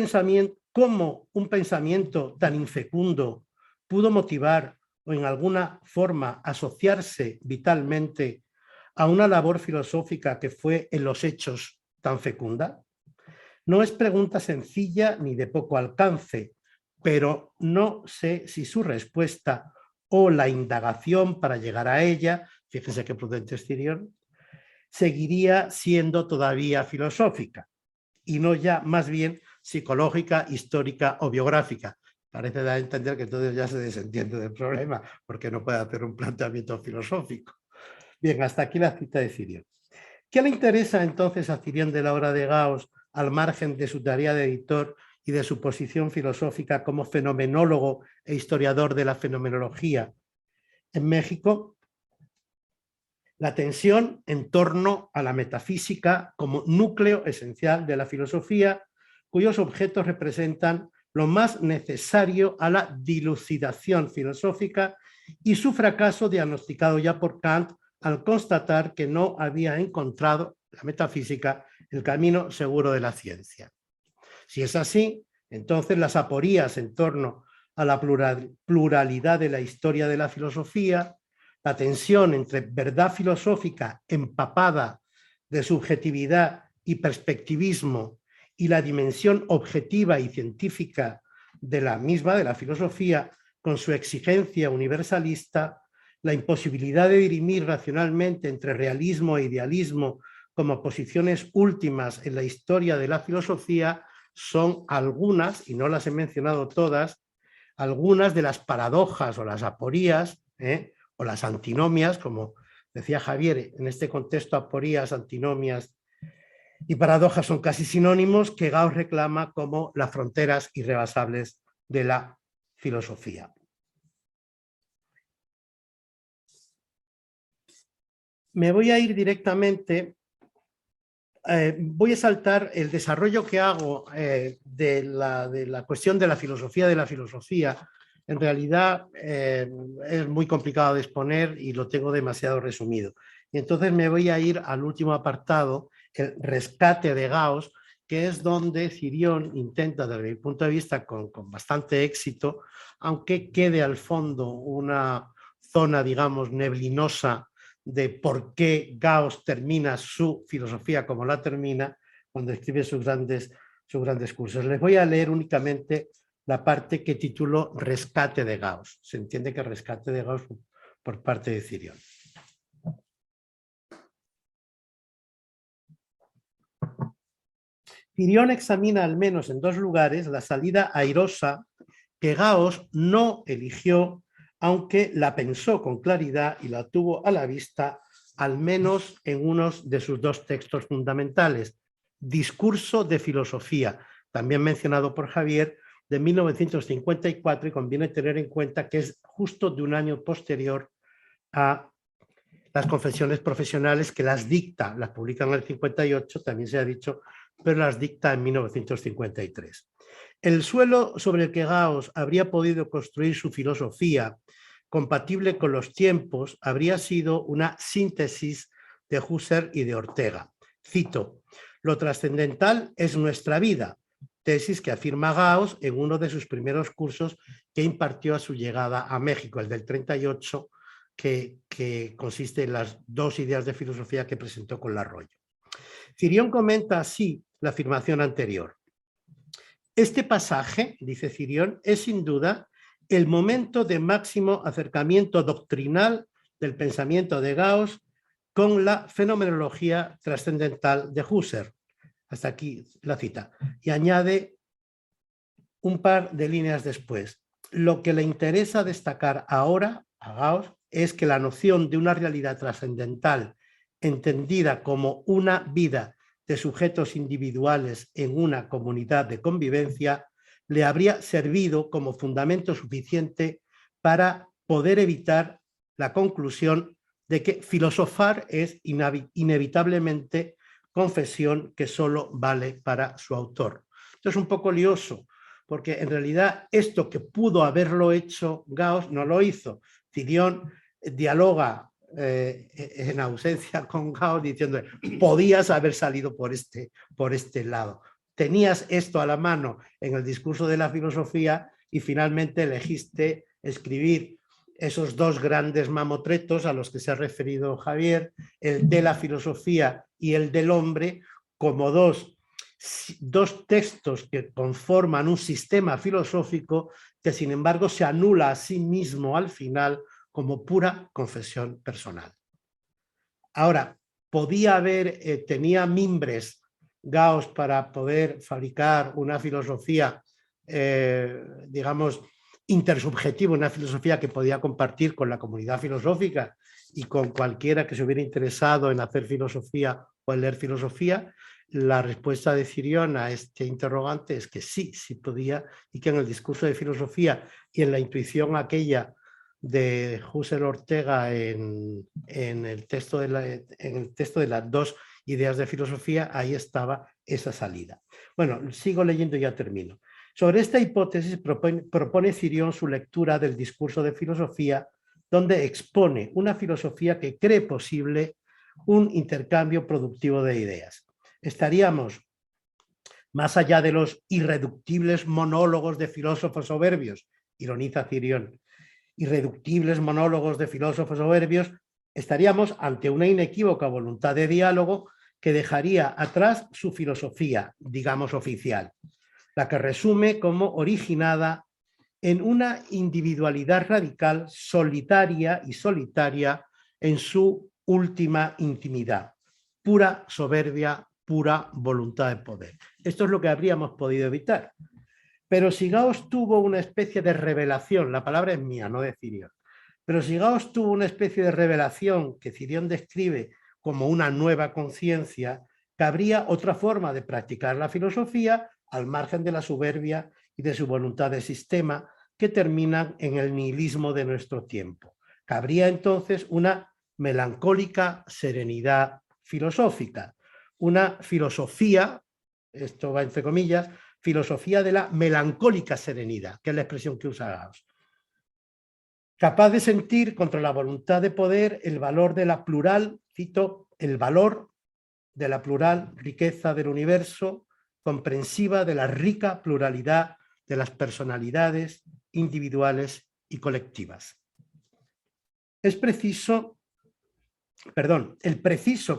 pensamiento tan infecundo pudo motivar o en alguna forma asociarse vitalmente a una labor filosófica que fue en los hechos tan fecunda. No es pregunta sencilla ni de poco alcance, pero no sé si su respuesta o la indagación para llegar a ella, fíjense qué prudente es Cirión, seguiría siendo todavía filosófica y no ya más bien psicológica, histórica o biográfica. Parece dar a entender que entonces ya se desentiende del problema porque no puede hacer un planteamiento filosófico. Bien, hasta aquí la cita de Cirión. ¿Qué le interesa entonces a Cirión de la obra de Gauss, al margen de su tarea de editor y de su posición filosófica como fenomenólogo e historiador de la fenomenología? En México, la tensión en torno a la metafísica como núcleo esencial de la filosofía, cuyos objetos representan lo más necesario a la dilucidación filosófica, y su fracaso diagnosticado ya por Kant al constatar que no había encontrado la metafísica el camino seguro de la ciencia. Si es así, entonces las aporías en torno a la pluralidad de la historia de la filosofía, la tensión entre verdad filosófica empapada de subjetividad y perspectivismo y la dimensión objetiva y científica de la misma, de la filosofía, con su exigencia universalista, la imposibilidad de dirimir racionalmente entre realismo e idealismo como posiciones últimas en la historia de la filosofía, son algunas, y no las he mencionado todas, algunas de las paradojas o las aporías, o las antinomias, como decía Javier, en este contexto aporías, antinomias y paradojas son casi sinónimos, que Gauss reclama como las fronteras irrebasables de la filosofía. Me voy a ir directamente, voy a saltar el desarrollo que hago de la cuestión de la filosofía. En realidad es muy complicado de exponer y lo tengo demasiado resumido. Y entonces me voy a ir al último apartado, el rescate de Gauss, que es donde Cirión intenta, desde mi punto de vista, con bastante éxito, aunque quede al fondo una zona, digamos, neblinosa de por qué Gauss termina su filosofía como la termina cuando escribe sus grandes cursos. Les voy a leer únicamente la parte que titulo Rescate de Gauss. Se entiende que rescate de Gauss por parte de Cirión. Cirión examina al menos en dos lugares la salida airosa que Gauss no eligió, aunque la pensó con claridad y la tuvo a la vista, al menos en uno de sus dos textos fundamentales, Discurso de Filosofía, también mencionado por Javier, de 1954, y conviene tener en cuenta que es justo de un año posterior a las Confesiones Profesionales, que las dicta, las publica en el 58, también se ha dicho, pero las dicta en 1953. El suelo sobre el que Gauss habría podido construir su filosofía, compatible con los tiempos, habría sido una síntesis de Husserl y de Ortega. Cito: lo trascendental es nuestra vida, tesis que afirma Gauss en uno de sus primeros cursos que impartió a su llegada a México, el del 38, que consiste en las dos ideas de filosofía que presentó con Larroyo. Cirión comenta así la afirmación anterior. Este pasaje, dice Cirión, es sin duda el momento de máximo acercamiento doctrinal del pensamiento de Gauss con la fenomenología trascendental de Husserl. Hasta aquí la cita. Y añade un par de líneas después. Lo que le interesa destacar ahora a Gauss es que la noción de una realidad trascendental entendida como una vida de sujetos individuales en una comunidad de convivencia le habría servido como fundamento suficiente para poder evitar la conclusión de que filosofar es inevitablemente confesión que solo vale para su autor. Esto es un poco lioso, porque en realidad esto que pudo haberlo hecho Gauss no lo hizo. Cirión dialoga en ausencia con Gauss diciendo: podías haber salido por este lado. Tenías esto a la mano en el discurso de la filosofía y finalmente elegiste escribir esos dos grandes mamotretos a los que se ha referido Javier, el de la filosofía y el del hombre, como dos textos que conforman un sistema filosófico que sin embargo se anula a sí mismo al final como pura confesión personal. Ahora, tenía mimbres Gauss para poder fabricar una filosofía, digamos, intersubjetiva, una filosofía que podía compartir con la comunidad filosófica y con cualquiera que se hubiera interesado en hacer filosofía o en leer filosofía. La respuesta de Cirión a este interrogante es que sí podía, y que en el discurso de filosofía y en la intuición aquella de Husserl Ortega en el texto de las dos ideas de filosofía, ahí estaba esa salida. Bueno, sigo leyendo y ya termino. Sobre esta hipótesis propone Cirión su lectura del discurso de filosofía, donde expone una filosofía que cree posible un intercambio productivo de ideas. Estaríamos más allá de los irreductibles monólogos de filósofos soberbios, ironiza Cirión, irreductibles monólogos de filósofos soberbios, estaríamos ante una inequívoca voluntad de diálogo que dejaría atrás su filosofía, digamos, oficial, la que resume como originada en una individualidad radical, solitaria y solitaria en su última intimidad, pura soberbia pura voluntad de poder. Esto es lo que habríamos podido evitar. Pero si Gauss tuvo una especie de revelación, la palabra es mía, no de Cirión, pero si Gauss tuvo una especie de revelación que Cirión describe como una nueva conciencia, cabría otra forma de practicar la filosofía al margen de la soberbia y de su voluntad de sistema que terminan en el nihilismo de nuestro tiempo. Cabría entonces una melancólica serenidad filosófica, una filosofía, esto va entre comillas, filosofía de la melancólica serenidad, que es la expresión que usa Gauss. Capaz de sentir contra la voluntad de poder el valor de la plural, cito, el valor de la plural riqueza del universo, comprensiva de la rica pluralidad de las personalidades individuales y colectivas. El preciso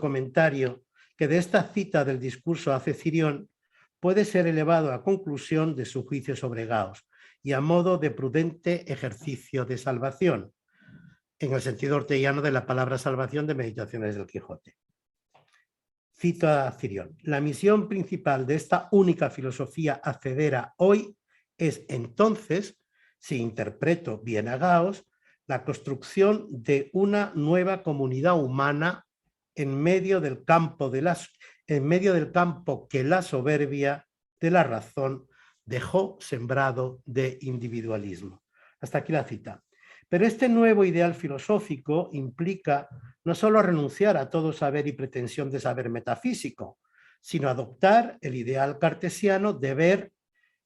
comentario que de esta cita del discurso hace Cirión puede ser elevado a conclusión de su juicio sobre Gauss y a modo de prudente ejercicio de salvación, en el sentido orteguiano de la palabra salvación de Meditaciones del Quijote. Cito a Cirión: la misión principal de esta única filosofía hacedera hoy es entonces, si interpreto bien a Gauss, la construcción de una nueva comunidad humana en medio del campo que la soberbia de la razón dejó sembrado de individualismo. Hasta aquí la cita. Pero este nuevo ideal filosófico implica no solo renunciar a todo saber y pretensión de saber metafísico, sino adoptar el ideal cartesiano de ver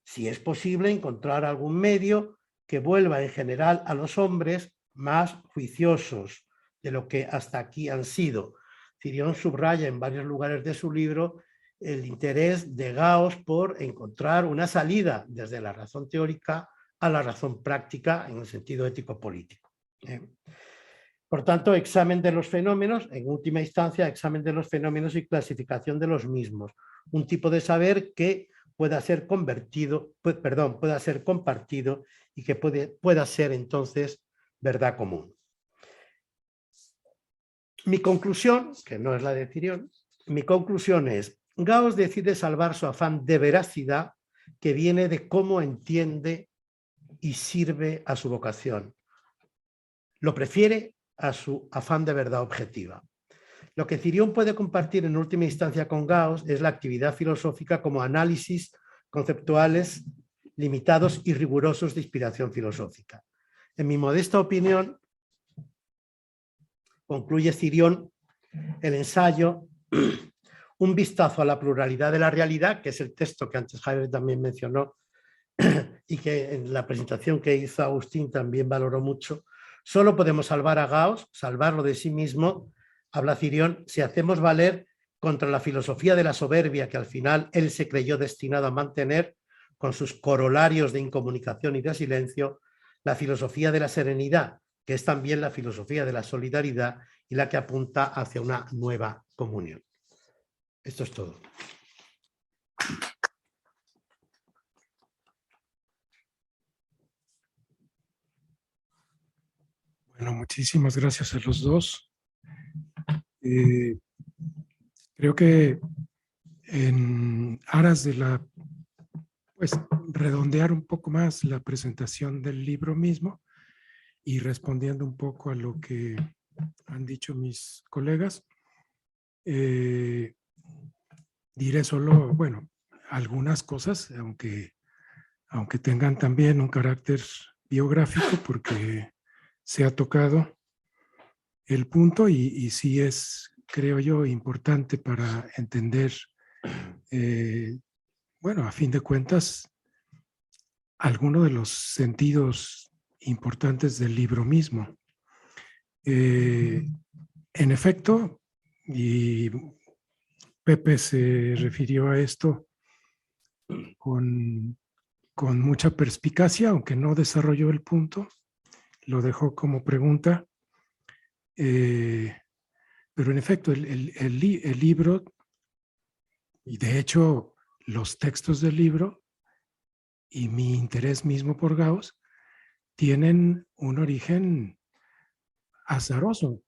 si es posible encontrar algún medio que vuelva en general a los hombres más juiciosos de lo que hasta aquí han sido. Cirión subraya en varios lugares de su libro el interés de Gauss por encontrar una salida desde la razón teórica a la razón práctica en el sentido ético-político. Por tanto, examen de los fenómenos, en última instancia, examen de los fenómenos y clasificación de los mismos. Un tipo de saber que pueda ser compartido y que pueda ser entonces verdad común. Mi conclusión, que no es la de Cirión, mi conclusión es: Gauss decide salvar su afán de veracidad que viene de cómo entiende y sirve a su vocación. Lo prefiere a su afán de verdad objetiva. Lo que Cirión puede compartir en última instancia con Gauss es la actividad filosófica como análisis conceptuales limitados y rigurosos de inspiración filosófica. En mi modesta opinión, concluye Cirión el ensayo Un vistazo a la pluralidad de la realidad, que es el texto que antes Javier también mencionó y que en la presentación que hizo Agustín también valoró mucho. Solo podemos salvar a Gauss, salvarlo de sí mismo, habla Cirión, si hacemos valer contra la filosofía de la soberbia que al final él se creyó destinado a mantener con sus corolarios de incomunicación y de silencio, la filosofía de la serenidad, que es también la filosofía de la solidaridad y la que apunta hacia una nueva comunión. Esto es todo. Bueno, muchísimas gracias a los dos. Creo que en aras de redondear un poco más la presentación del libro mismo y respondiendo un poco a lo que han dicho mis colegas, diré solo, bueno, algunas cosas, aunque tengan también un carácter biográfico, porque se ha tocado el punto y sí es, creo yo, importante para entender, bueno, a fin de cuentas, algunos de los sentidos importantes del libro mismo. En efecto, y Pepe se refirió a esto con mucha perspicacia, aunque no desarrolló el punto, lo dejó como pregunta. Pero en efecto, el libro, y de hecho los textos del libro y mi interés mismo por Gauss, tienen un origen azaroso,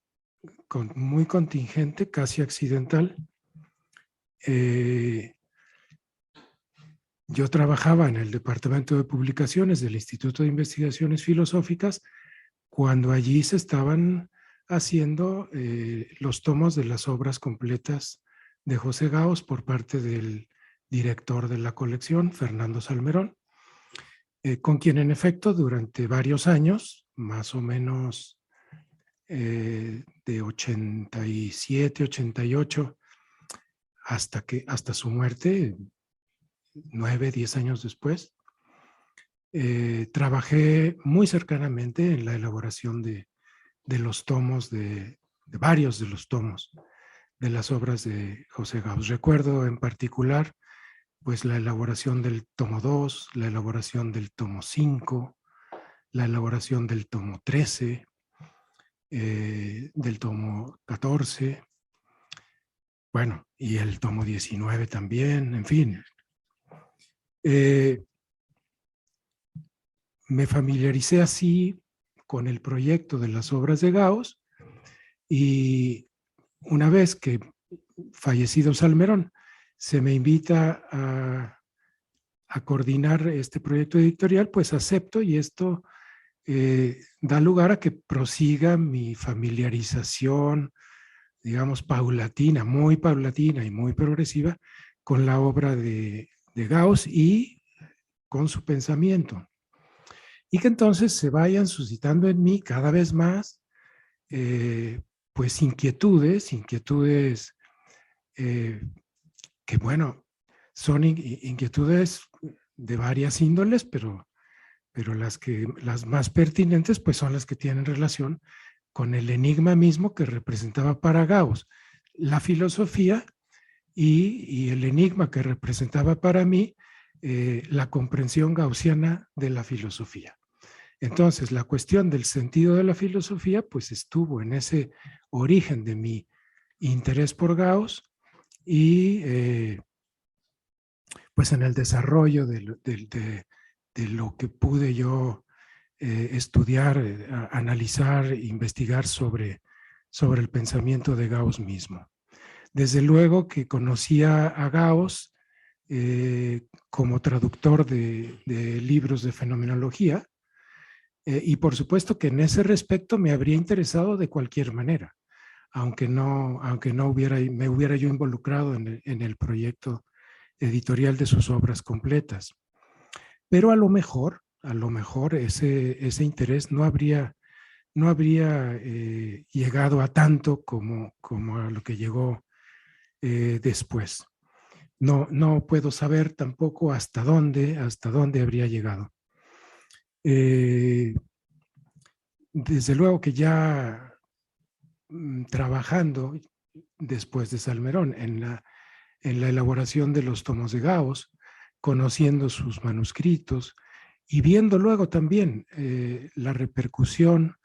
muy contingente, casi accidental, yo trabajaba en el Departamento de Publicaciones del Instituto de Investigaciones Filosóficas cuando allí se estaban haciendo los tomos de las obras completas de José Gaos por parte del director de la colección, Fernando Salmerón, con quien en efecto durante varios años, más o menos de 87, 88, hasta su muerte, 9, 10 años después, trabajé muy cercanamente en la elaboración de los tomos, de varios de los tomos de las obras de José Gaos. Recuerdo en particular pues la elaboración del tomo 2, la elaboración del tomo 5, la elaboración del tomo 13, del tomo 14, bueno, y el tomo 19 también, en fin. Me familiaricé así con el proyecto de las obras de Gaos y una vez que fallecido Salmerón, se me invita a coordinar este proyecto editorial, pues acepto y esto da lugar a que prosiga mi familiarización, digamos, paulatina, muy paulatina y muy progresiva con la obra de Gaos y con su pensamiento. Y que entonces se vayan suscitando en mí cada vez más, pues inquietudes que bueno, son inquietudes de varias índoles, pero las más pertinentes pues son las que tienen relación con el enigma mismo que representaba para Gaos la filosofía y el enigma que representaba para mí la comprensión gaussiana de la filosofía. Entonces, la cuestión del sentido de la filosofía pues estuvo en ese origen de mi interés por Gaos y pues en el desarrollo de lo que pude yo estudiar, analizar, investigar sobre el pensamiento de Gaos mismo. Desde luego que conocía a Gaos como traductor de libros de fenomenología y por supuesto que en ese respecto me habría interesado de cualquier manera, aunque no me hubiera yo involucrado en el proyecto editorial de sus obras completas. Pero a lo mejor ese interés no habría llegado a tanto como a lo que llegó después. No puedo saber tampoco hasta dónde habría llegado. Desde luego que ya trabajando después de Salmerón en la elaboración de los tomos de Gaos, conociendo sus manuscritos y viendo luego también la repercusión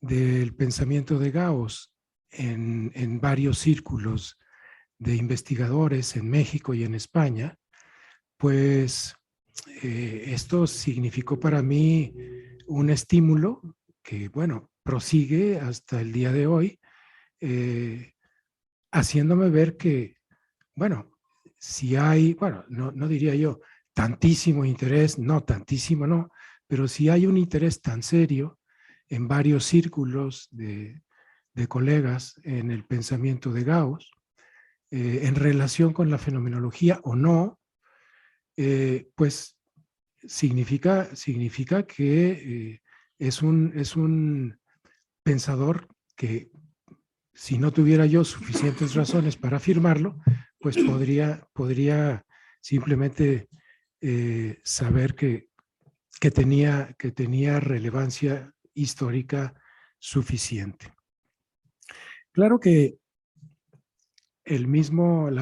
del pensamiento de Gaos en varios círculos de investigadores en México y en España, pues esto significó para mí un estímulo que, bueno, prosigue hasta el día de hoy, haciéndome ver que, bueno, si hay, bueno, no diría yo tantísimo interés, no tantísimo, no, pero si hay un interés tan serio en varios círculos de colegas en el pensamiento de Gaos, en relación con la fenomenología o no, pues significa que es un pensador que, si no tuviera yo suficientes razones para afirmarlo, pues podría simplemente saber que tenía relevancia histórica suficiente. Claro que la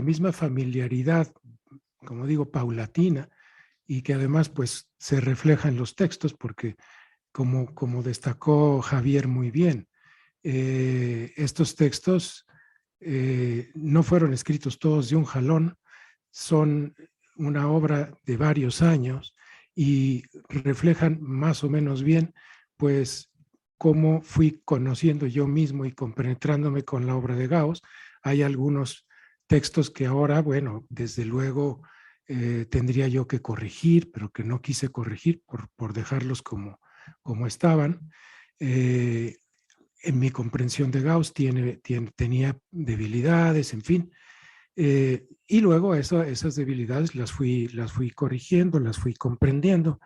misma familiaridad, como digo, paulatina, y que además pues se refleja en los textos, porque como destacó Javier muy bien, estos textos no fueron escritos todos de un jalón, son una obra de varios años y reflejan más o menos bien pues cómo fui conociendo yo mismo y compenetrándome con la obra de Gaos. Hay algunos textos que ahora, bueno, desde luego tendría yo que corregir, pero que no quise corregir por dejarlos como estaban. En mi comprensión de Gauss tenía debilidades, en fin. Y luego esas debilidades las fui corrigiendo, las fui comprendiendo,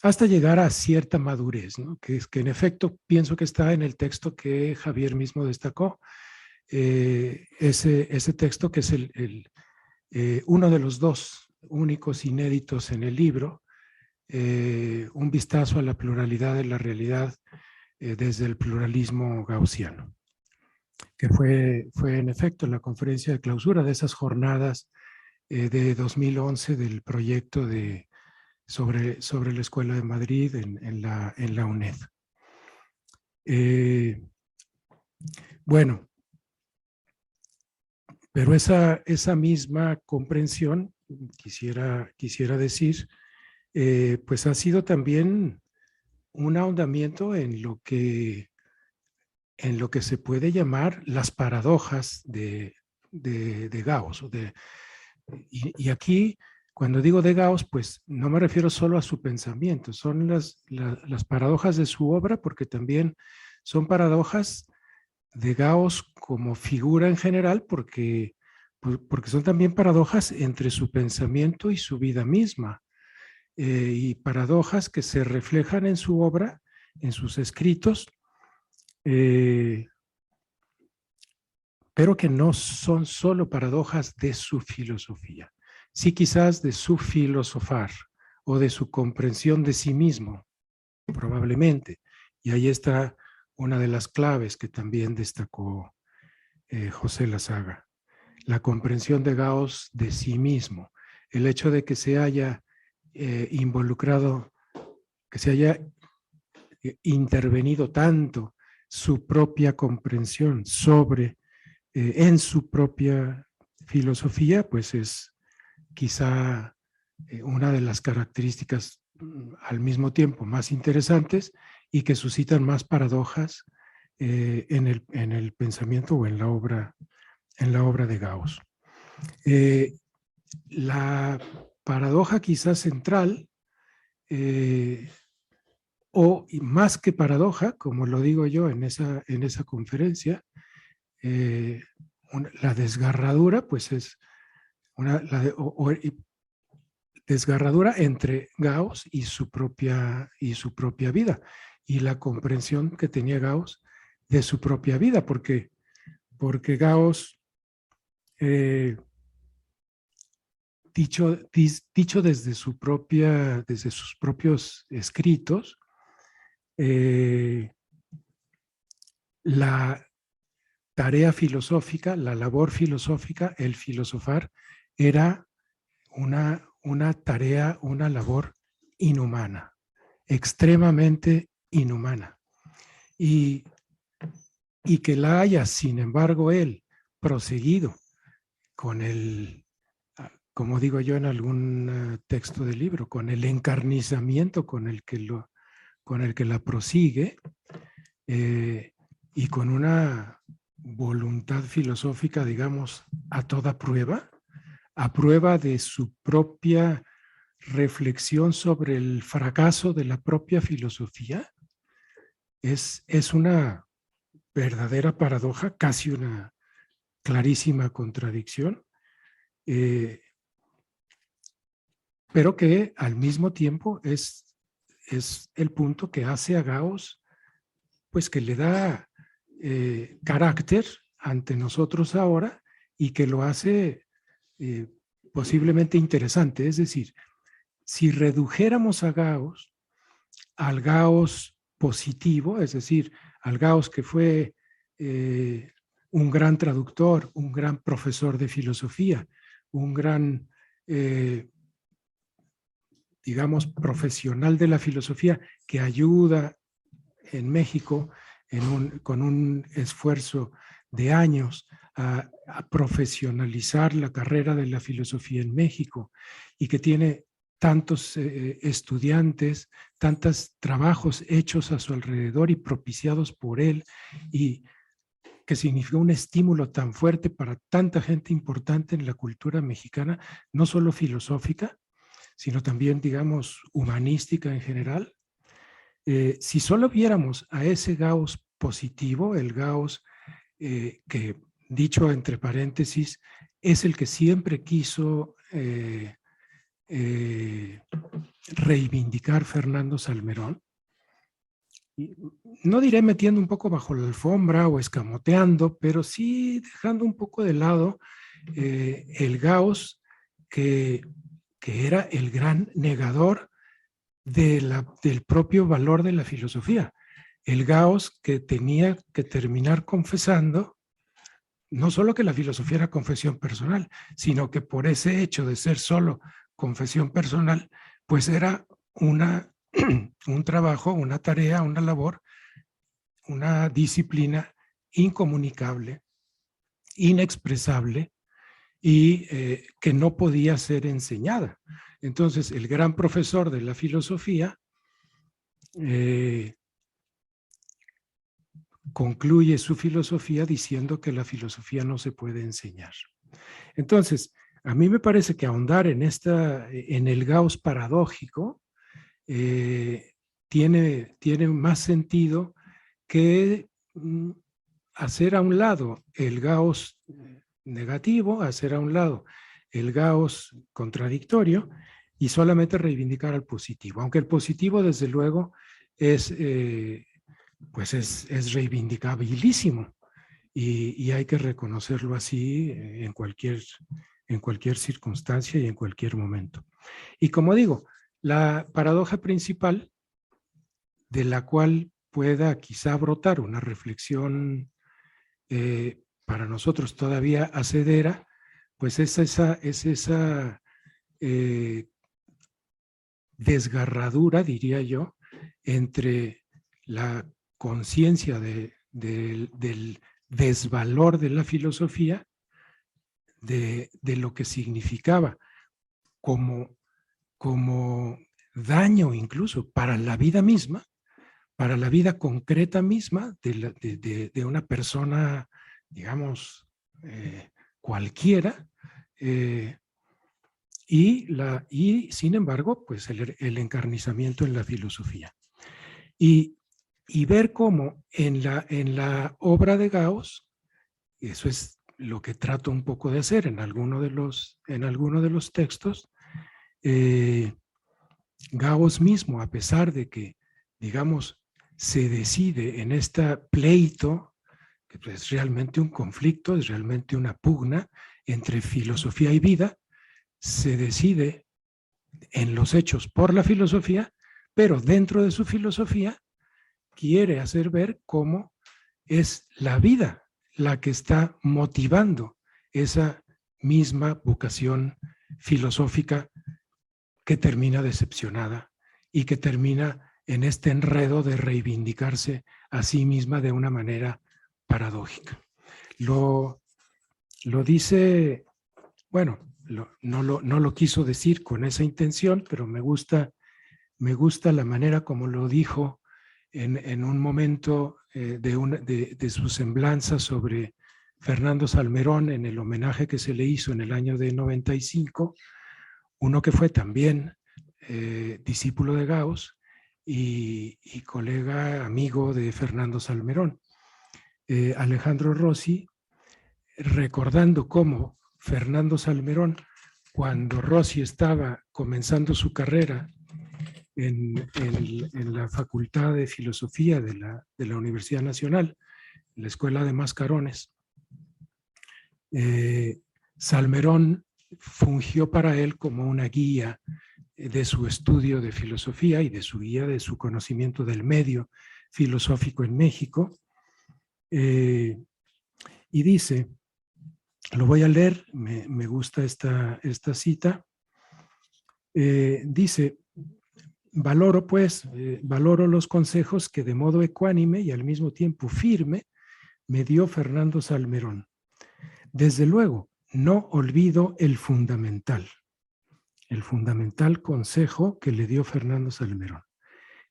hasta llegar a cierta madurez, ¿no? que en efecto pienso que está en el texto que Javier mismo destacó, ese texto que es uno de los dos únicos inéditos en el libro, un vistazo a la pluralidad de la realidad desde el pluralismo gaussiano, que fue en efecto la conferencia de clausura de esas jornadas de 2011 del proyecto sobre la Escuela de Madrid en la UNED. Bueno, pero esa misma comprensión, quisiera decir, pues ha sido también un ahondamiento en lo que se puede llamar las paradojas de Gauss. Y aquí, cuando digo de Gauss, pues no me refiero solo a su pensamiento, son las paradojas de su obra, porque también son paradojas de Gauss como figura en general, porque son también paradojas entre su pensamiento y su vida misma, y paradojas que se reflejan en su obra, en sus escritos, pero que no son solo paradojas de su filosofía, sí quizás de su filosofar o de su comprensión de sí mismo, probablemente. Y ahí está una de las claves que también destacó José Lazaga, la comprensión de Gauss de sí mismo, el hecho de que se haya involucrado, que se haya intervenido tanto su propia comprensión en su propia filosofía, pues es quizá una de las características al mismo tiempo más interesantes y que suscitan más paradojas en el pensamiento o en la obra de Gauss. La paradoja quizás central, o más que paradoja, como lo digo yo en esa conferencia, la desgarradura, pues es desgarradura entre Gauss y su propia vida, y la comprensión que tenía Gauss de su propia vida, porque Gauss, dicho desde sus propios escritos, la tarea filosófica, la labor filosófica, el filosofar, era una tarea, una labor inhumana, extremadamente inhumana. Y que la haya, sin embargo, él proseguido con como digo yo en algún texto del libro, con el encarnizamiento con el que la prosigue, y con una voluntad filosófica, digamos, a toda prueba, a prueba de su propia reflexión sobre el fracaso de la propia filosofía, es una verdadera paradoja, casi una clarísima contradicción, pero que al mismo tiempo es el punto que hace a Gauss, pues que le da carácter ante nosotros ahora y que lo hace posiblemente interesante. Es decir, si redujéramos a Gauss al Gauss positivo, es decir, al Gauss que fue un gran traductor, un gran profesor de filosofía, un gran, digamos, profesional de la filosofía que ayuda en México con un esfuerzo de años a profesionalizar la carrera de la filosofía en México, y que tiene tantos estudiantes, tantos trabajos hechos a su alrededor y propiciados por él, y que significó un estímulo tan fuerte para tanta gente importante en la cultura mexicana, no solo filosófica, sino también, digamos, humanística en general. Si solo viéramos a ese Gauss positivo, el Gauss que, dicho entre paréntesis, es el que siempre quiso reivindicar Fernando Salmerón, no diré metiendo un poco bajo la alfombra o escamoteando, pero sí dejando un poco de lado el Gauss que era el gran negador del propio valor de la filosofía. El Gauss que tenía que terminar confesando no solo que la filosofía era confesión personal, sino que por ese hecho de ser solo confesión personal, pues era un trabajo, una tarea, una labor, una disciplina incomunicable, inexpresable y que no podía ser enseñada. Entonces, el gran profesor de la filosofía concluye su filosofía diciendo que la filosofía no se puede enseñar. Entonces, a mí me parece que ahondar en el Gauss paradójico tiene más sentido que hacer a un lado el Gauss negativo, hacer a un lado el Gauss contradictorio y solamente reivindicar al positivo. Aunque el positivo, desde luego, es reivindicabilísimo y hay que reconocerlo así en cualquier circunstancia y en cualquier momento. Y como digo, la paradoja principal de la cual pueda quizá brotar una reflexión para nosotros todavía hacedera, pues es esa desgarradura, diría yo, entre la conciencia del desvalor de la filosofía, de lo que significaba como daño incluso para la vida misma, para la vida concreta misma de una persona, digamos, cualquiera, y sin embargo, pues el encarnizamiento en la filosofía. Y ver cómo en la obra de Gauss, eso es lo que trato un poco de hacer en alguno de los textos, Gauss mismo, a pesar de que, digamos, se decide en este pleito, que es realmente un conflicto, es realmente una pugna entre filosofía y vida, se decide en los hechos por la filosofía, pero dentro de su filosofía quiere hacer ver cómo es la vida la que está motivando esa misma vocación filosófica que termina decepcionada y que termina en este enredo de reivindicarse a sí misma de una manera paradójica. Lo dice, bueno, no lo quiso decir con esa intención, pero me gusta la manera como lo dijo en un momento de su semblanza sobre Fernando Salmerón en el homenaje que se le hizo en el año de 95, uno que fue también discípulo de Gauss y colega, amigo de Fernando Salmerón, Alejandro Rossi, recordando cómo Fernando Salmerón, cuando Rossi estaba comenzando su carrera en la Facultad de Filosofía de la Universidad Nacional, en la Escuela de Mascarones, Salmerón fungió para él como una guía de su estudio de filosofía y de su guía de su conocimiento del medio filosófico en México. Y dice, lo voy a leer, me gusta esta cita, dice: valoro los consejos que de modo ecuánime y al mismo tiempo firme me dio Fernando Salmerón. Desde luego, no olvido el fundamental consejo que le dio Fernando Salmerón,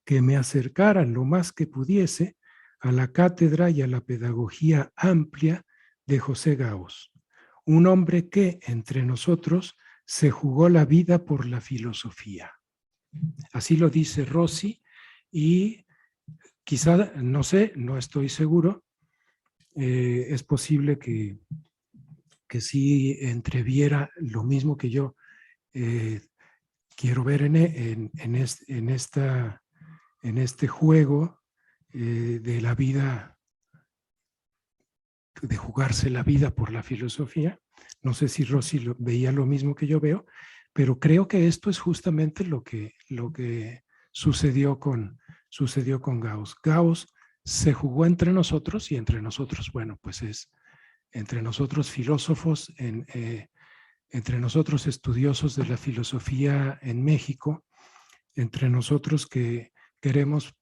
que me acercara lo más que pudiese a la cátedra y a la pedagogía amplia de José Gauss, un hombre que, entre nosotros, se jugó la vida por la filosofía. Así lo dice Rossi, y quizá, no sé, no estoy seguro, es posible que sí entreviera lo mismo que yo quiero ver en este juego de la vida, de jugarse la vida por la filosofía. No sé si Rossi veía lo mismo que yo veo, pero creo que esto es justamente lo que sucedió con Gauss. Gauss se jugó entre nosotros, y entre nosotros, bueno, pues es entre nosotros filósofos, entre nosotros estudiosos de la filosofía en México, entre nosotros que queremos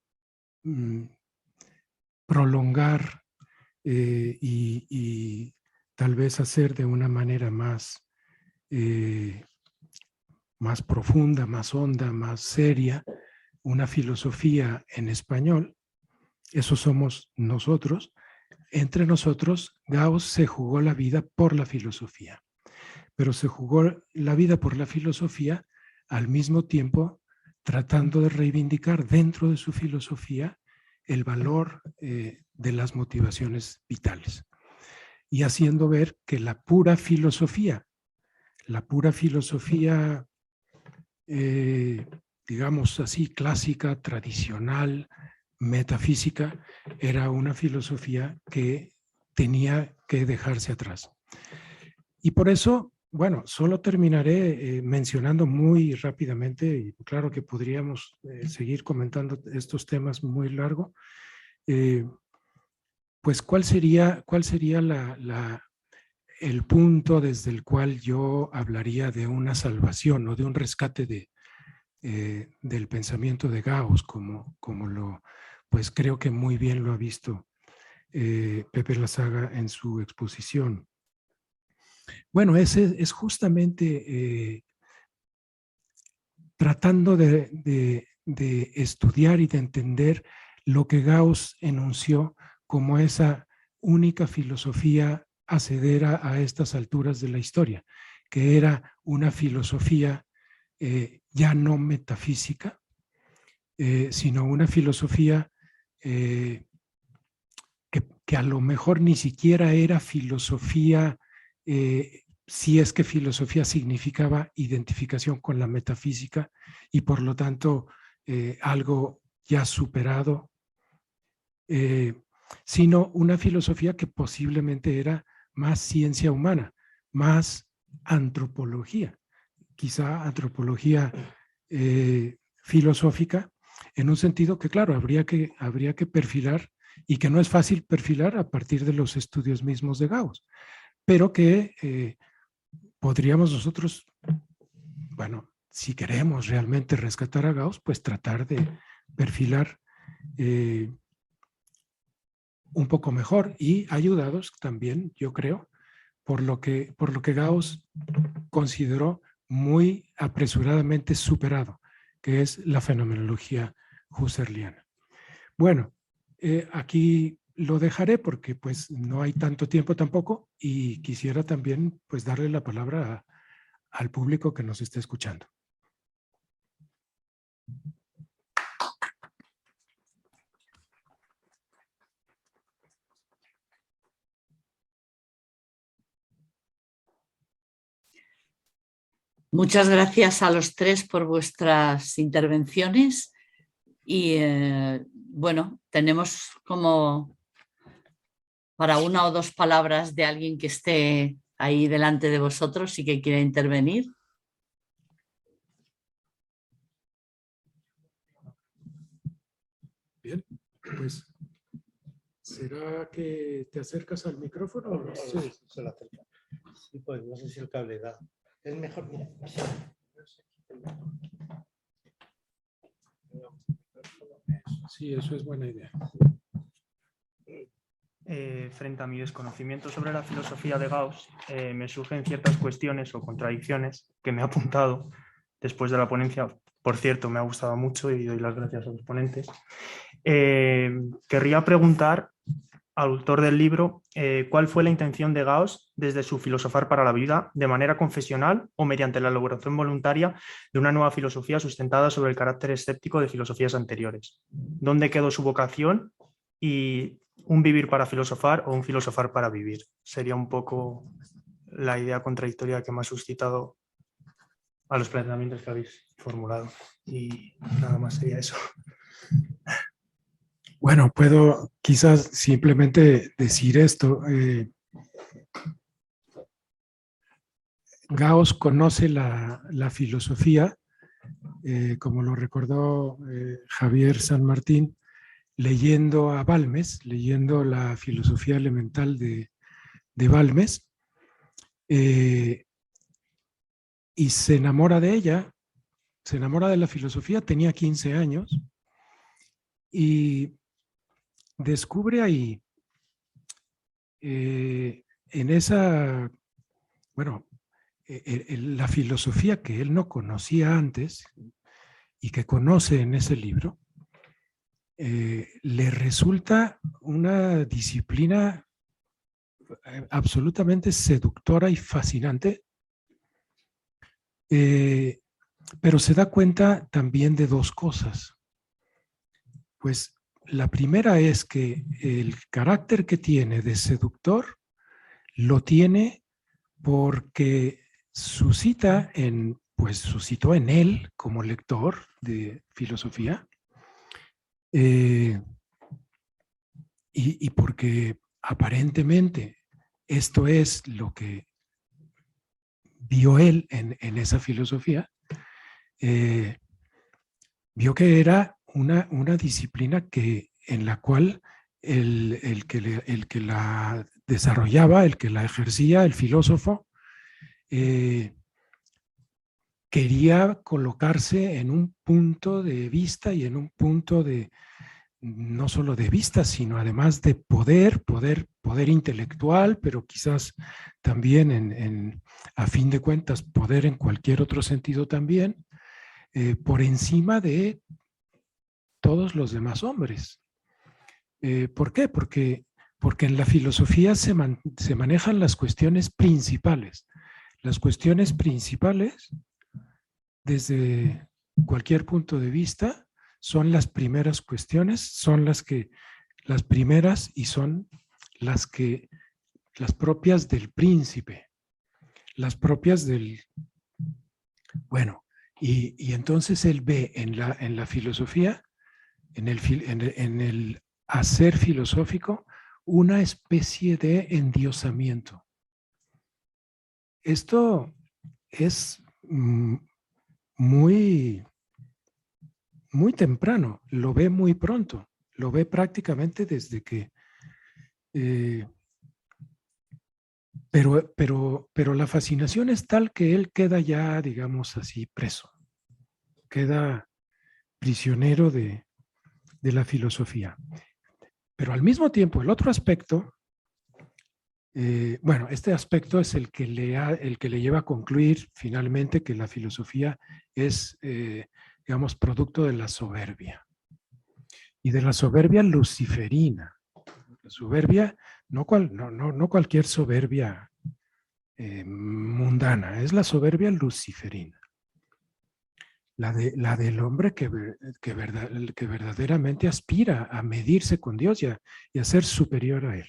prolongar y tal vez hacer de una manera más profunda, más honda, más seria, una filosofía en español. Eso somos nosotros. Entre nosotros, Gauss se jugó la vida por la filosofía, pero se jugó la vida por la filosofía al mismo tiempo tratando de reivindicar dentro de su filosofía el valor de las motivaciones vitales, y haciendo ver que la pura filosofía, digamos así, clásica, tradicional, metafísica, era una filosofía que tenía que dejarse atrás. Y por eso, bueno, solo terminaré mencionando muy rápidamente, y claro que podríamos seguir comentando estos temas muy largo, pues cuál sería el punto desde el cual yo hablaría de una salvación o de un rescate del pensamiento de Gauss, como pues creo que muy bien lo ha visto Pepe Lazaga en su exposición. Bueno, ese es justamente tratando de estudiar y de entender lo que Gauss enunció como esa única filosofía hacedera a estas alturas de la historia, que era una filosofía ya no metafísica, sino una filosofía que a lo mejor ni siquiera era filosofía, si es que filosofía significaba identificación con la metafísica, y por lo tanto algo ya superado, sino una filosofía que posiblemente era más ciencia humana, más antropología, quizá antropología filosófica, en un sentido que, claro, habría que perfilar, y que no es fácil perfilar a partir de los estudios mismos de Gauss, pero que podríamos nosotros, bueno, si queremos realmente rescatar a Gauss, pues tratar de perfilar un poco mejor, y ayudados también, yo creo, por lo que Gauss consideró muy apresuradamente superado, que es la fenomenología husserliana. Bueno, aquí lo dejaré porque pues no hay tanto tiempo tampoco, y quisiera también pues darle la palabra al público que nos está escuchando. Muchas gracias a los tres por vuestras intervenciones, y bueno, tenemos como para una o dos palabras de alguien que esté ahí delante de vosotros y que quiera intervenir. Bien, pues ¿será que te acercas al micrófono? Sí, se lo acerca. Sí, pues no sé si el cable da. Es mejor, mira. Sí, eso es buena idea. Frente a mi desconocimiento sobre la filosofía de Gauss, me surgen ciertas cuestiones o contradicciones que me he apuntado después de la ponencia. Por cierto, me ha gustado mucho y doy las gracias a los ponentes. Querría preguntar al autor del libro cuál fue la intención de Gauss desde su filosofar para la vida, de manera confesional o mediante la elaboración voluntaria de una nueva filosofía sustentada sobre el carácter escéptico de filosofías anteriores. ¿Dónde quedó su vocación y un vivir para filosofar o un filosofar para vivir? Sería un poco la idea contradictoria que me ha suscitado a los planteamientos que habéis formulado. Y nada más sería eso. Bueno, puedo quizás simplemente decir esto. Gauss conoce la filosofía, como lo recordó Javier San Martín, leyendo a Balmes, leyendo la filosofía elemental de Balmes, y se enamora de ella, se enamora de la filosofía, tenía 15 años, y descubre ahí, en esa, bueno, la filosofía que él no conocía antes y que conoce en ese libro, le resulta una disciplina absolutamente seductora y fascinante, pero se da cuenta también de dos cosas. Pues la primera es que el carácter que tiene de seductor lo tiene porque suscitó en él como lector de filosofía, y porque aparentemente esto es lo que vio él en esa filosofía, vio que era una disciplina en la cual el que la desarrollaba, el que la ejercía, el filósofo, quería colocarse en un punto de vista y en un punto de, no solo de vista, sino además de poder intelectual, pero quizás también a fin de cuentas poder en cualquier otro sentido también, por encima de todos los demás hombres. ¿Por qué? Porque en la filosofía se manejan las cuestiones principales. Las cuestiones principales, desde cualquier punto de vista, son las primeras cuestiones, son las primeras y son las propias del príncipe, las propias del... Bueno, y entonces él ve en la filosofía, en el hacer filosófico, una especie de endiosamiento. Esto es muy temprano, lo ve muy pronto, lo ve prácticamente desde que... Pero la fascinación es tal que él queda ya, digamos así, preso, queda prisionero de la filosofía. Pero al mismo tiempo, el otro aspecto, este aspecto es el que le lleva a concluir finalmente que la filosofía es, digamos, producto de la soberbia. Y de la soberbia luciferina. La soberbia, no cualquier soberbia mundana, es la soberbia luciferina. La del hombre que verdaderamente aspira a medirse con Dios y a ser superior a Él.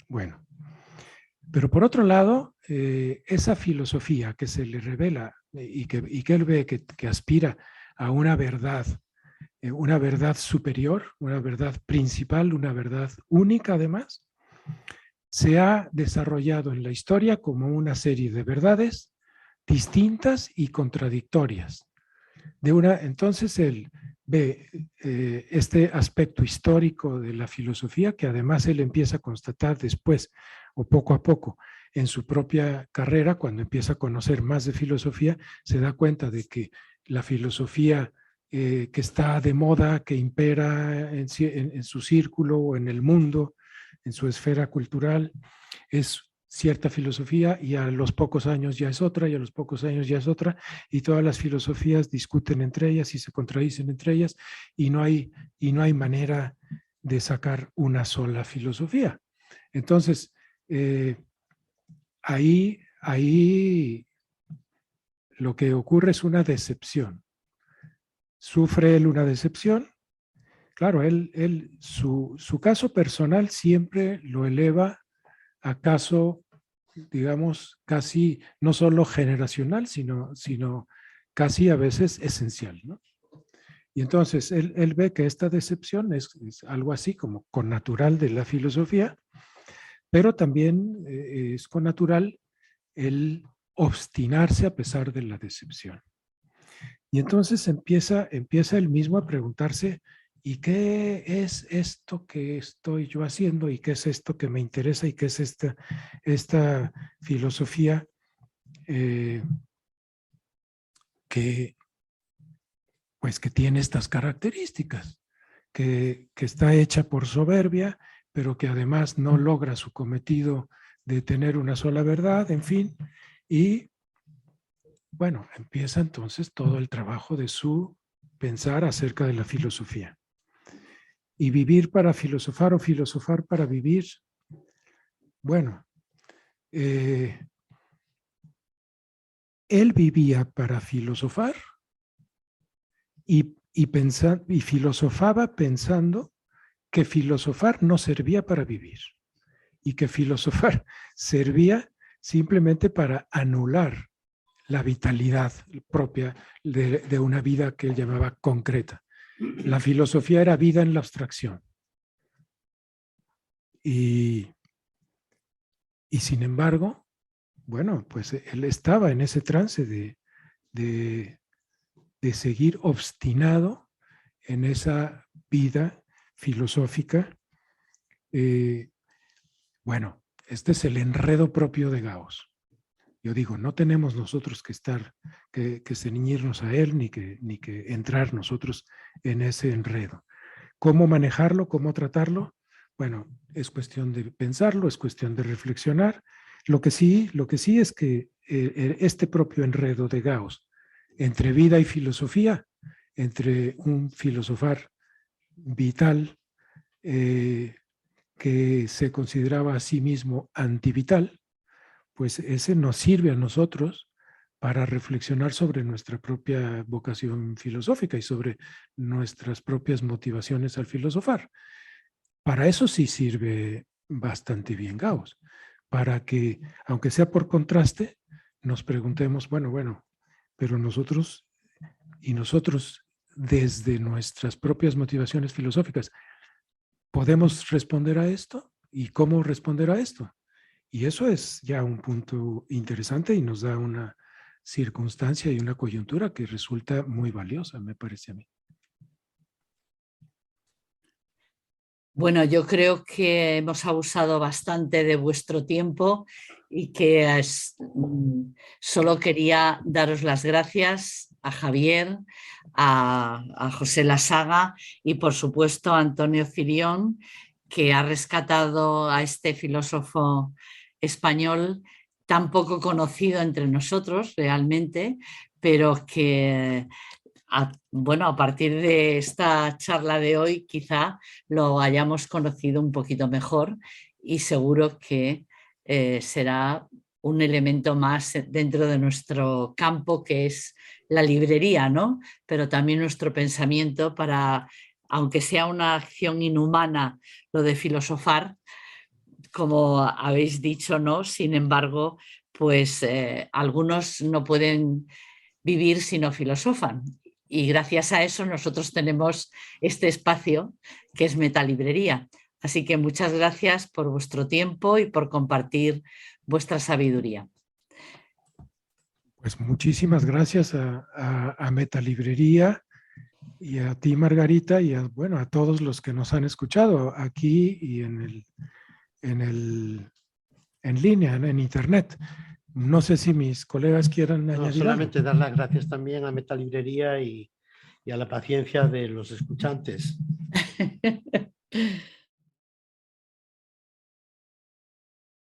Bueno, pero por otro lado, esa filosofía que se le revela y que él ve que aspira a una verdad superior, una verdad principal, una verdad única además, se ha desarrollado en la historia como una serie de verdades distintas y contradictorias. Entonces él ve este aspecto histórico de la filosofía, que además él empieza a constatar después, o poco a poco, en su propia carrera, cuando empieza a conocer más de filosofía, se da cuenta de que la filosofía que está de moda, que impera en su círculo o en el mundo, en su esfera cultural, es cierta filosofía y a los pocos años ya es otra y a los pocos años ya es otra, y todas las filosofías discuten entre ellas y se contradicen entre ellas, y no hay manera de sacar una sola filosofía. Entonces, ahí lo que ocurre es una decepción. Sufre él una decepción. Claro, su caso personal siempre lo eleva a caso, digamos, casi no solo generacional, sino casi a veces esencial, ¿no? Y entonces él ve que esta decepción es algo así como connatural de la filosofía, pero también es connatural el obstinarse a pesar de la decepción. Y entonces empieza él mismo a preguntarse, ¿y qué es esto que estoy yo haciendo? ¿Y qué es esto que me interesa? ¿Y qué es esta filosofía que tiene estas características? Que está hecha por soberbia, pero que además no logra su cometido de tener una sola verdad, en fin. Y bueno, empieza entonces todo el trabajo de su pensar acerca de la filosofía. Y vivir para filosofar o filosofar para vivir, bueno, él vivía para filosofar y filosofaba pensando que filosofar no servía para vivir y que filosofar servía simplemente para anular la vitalidad propia de una vida que él llamaba concreta. La filosofía era vida en la abstracción. Y sin embargo, bueno, pues él estaba en ese trance de seguir obstinado en esa vida filosófica. Bueno, este es el enredo propio de Gauss. Yo digo, no tenemos nosotros que ceñirnos a él ni que entrar nosotros en ese enredo. ¿Cómo manejarlo? ¿Cómo tratarlo? Bueno, es cuestión de pensarlo, es cuestión de reflexionar. Lo que sí es que este propio enredo de Gauss entre vida y filosofía, entre un filosofar vital que se consideraba a sí mismo antivital, pues ese nos sirve a nosotros para reflexionar sobre nuestra propia vocación filosófica y sobre nuestras propias motivaciones al filosofar. Para eso sí sirve bastante bien Gauss, para que, aunque sea por contraste, nos preguntemos, bueno, pero nosotros desde nuestras propias motivaciones filosóficas, ¿podemos responder a esto? ¿Y cómo responder a esto? Y eso es ya un punto interesante y nos da una circunstancia y una coyuntura que resulta muy valiosa, me parece a mí. Bueno, yo creo que hemos abusado bastante de vuestro tiempo y que solo quería daros las gracias a Javier, a José Lasaga y por supuesto a Antonio Cirión, que ha rescatado a este filósofo español tan poco conocido entre nosotros realmente, pero que a partir de esta charla de hoy quizá lo hayamos conocido un poquito mejor y seguro que será un elemento más dentro de nuestro campo, que es la librería, ¿no? Pero también nuestro pensamiento para, aunque sea una acción inhumana lo de filosofar, como habéis dicho, ¿no? Sin embargo, pues algunos no pueden vivir si no filosofan. Y gracias a eso nosotros tenemos este espacio que es Metalibrería. Así que muchas gracias por vuestro tiempo y por compartir vuestra sabiduría. Pues muchísimas gracias a Metalibrería y a ti, Margarita, y a todos los que nos han escuchado aquí y en línea, en internet. No sé si mis colegas quieran añadir algo. Solamente dar las gracias también a Metalibrería y a la paciencia de los escuchantes.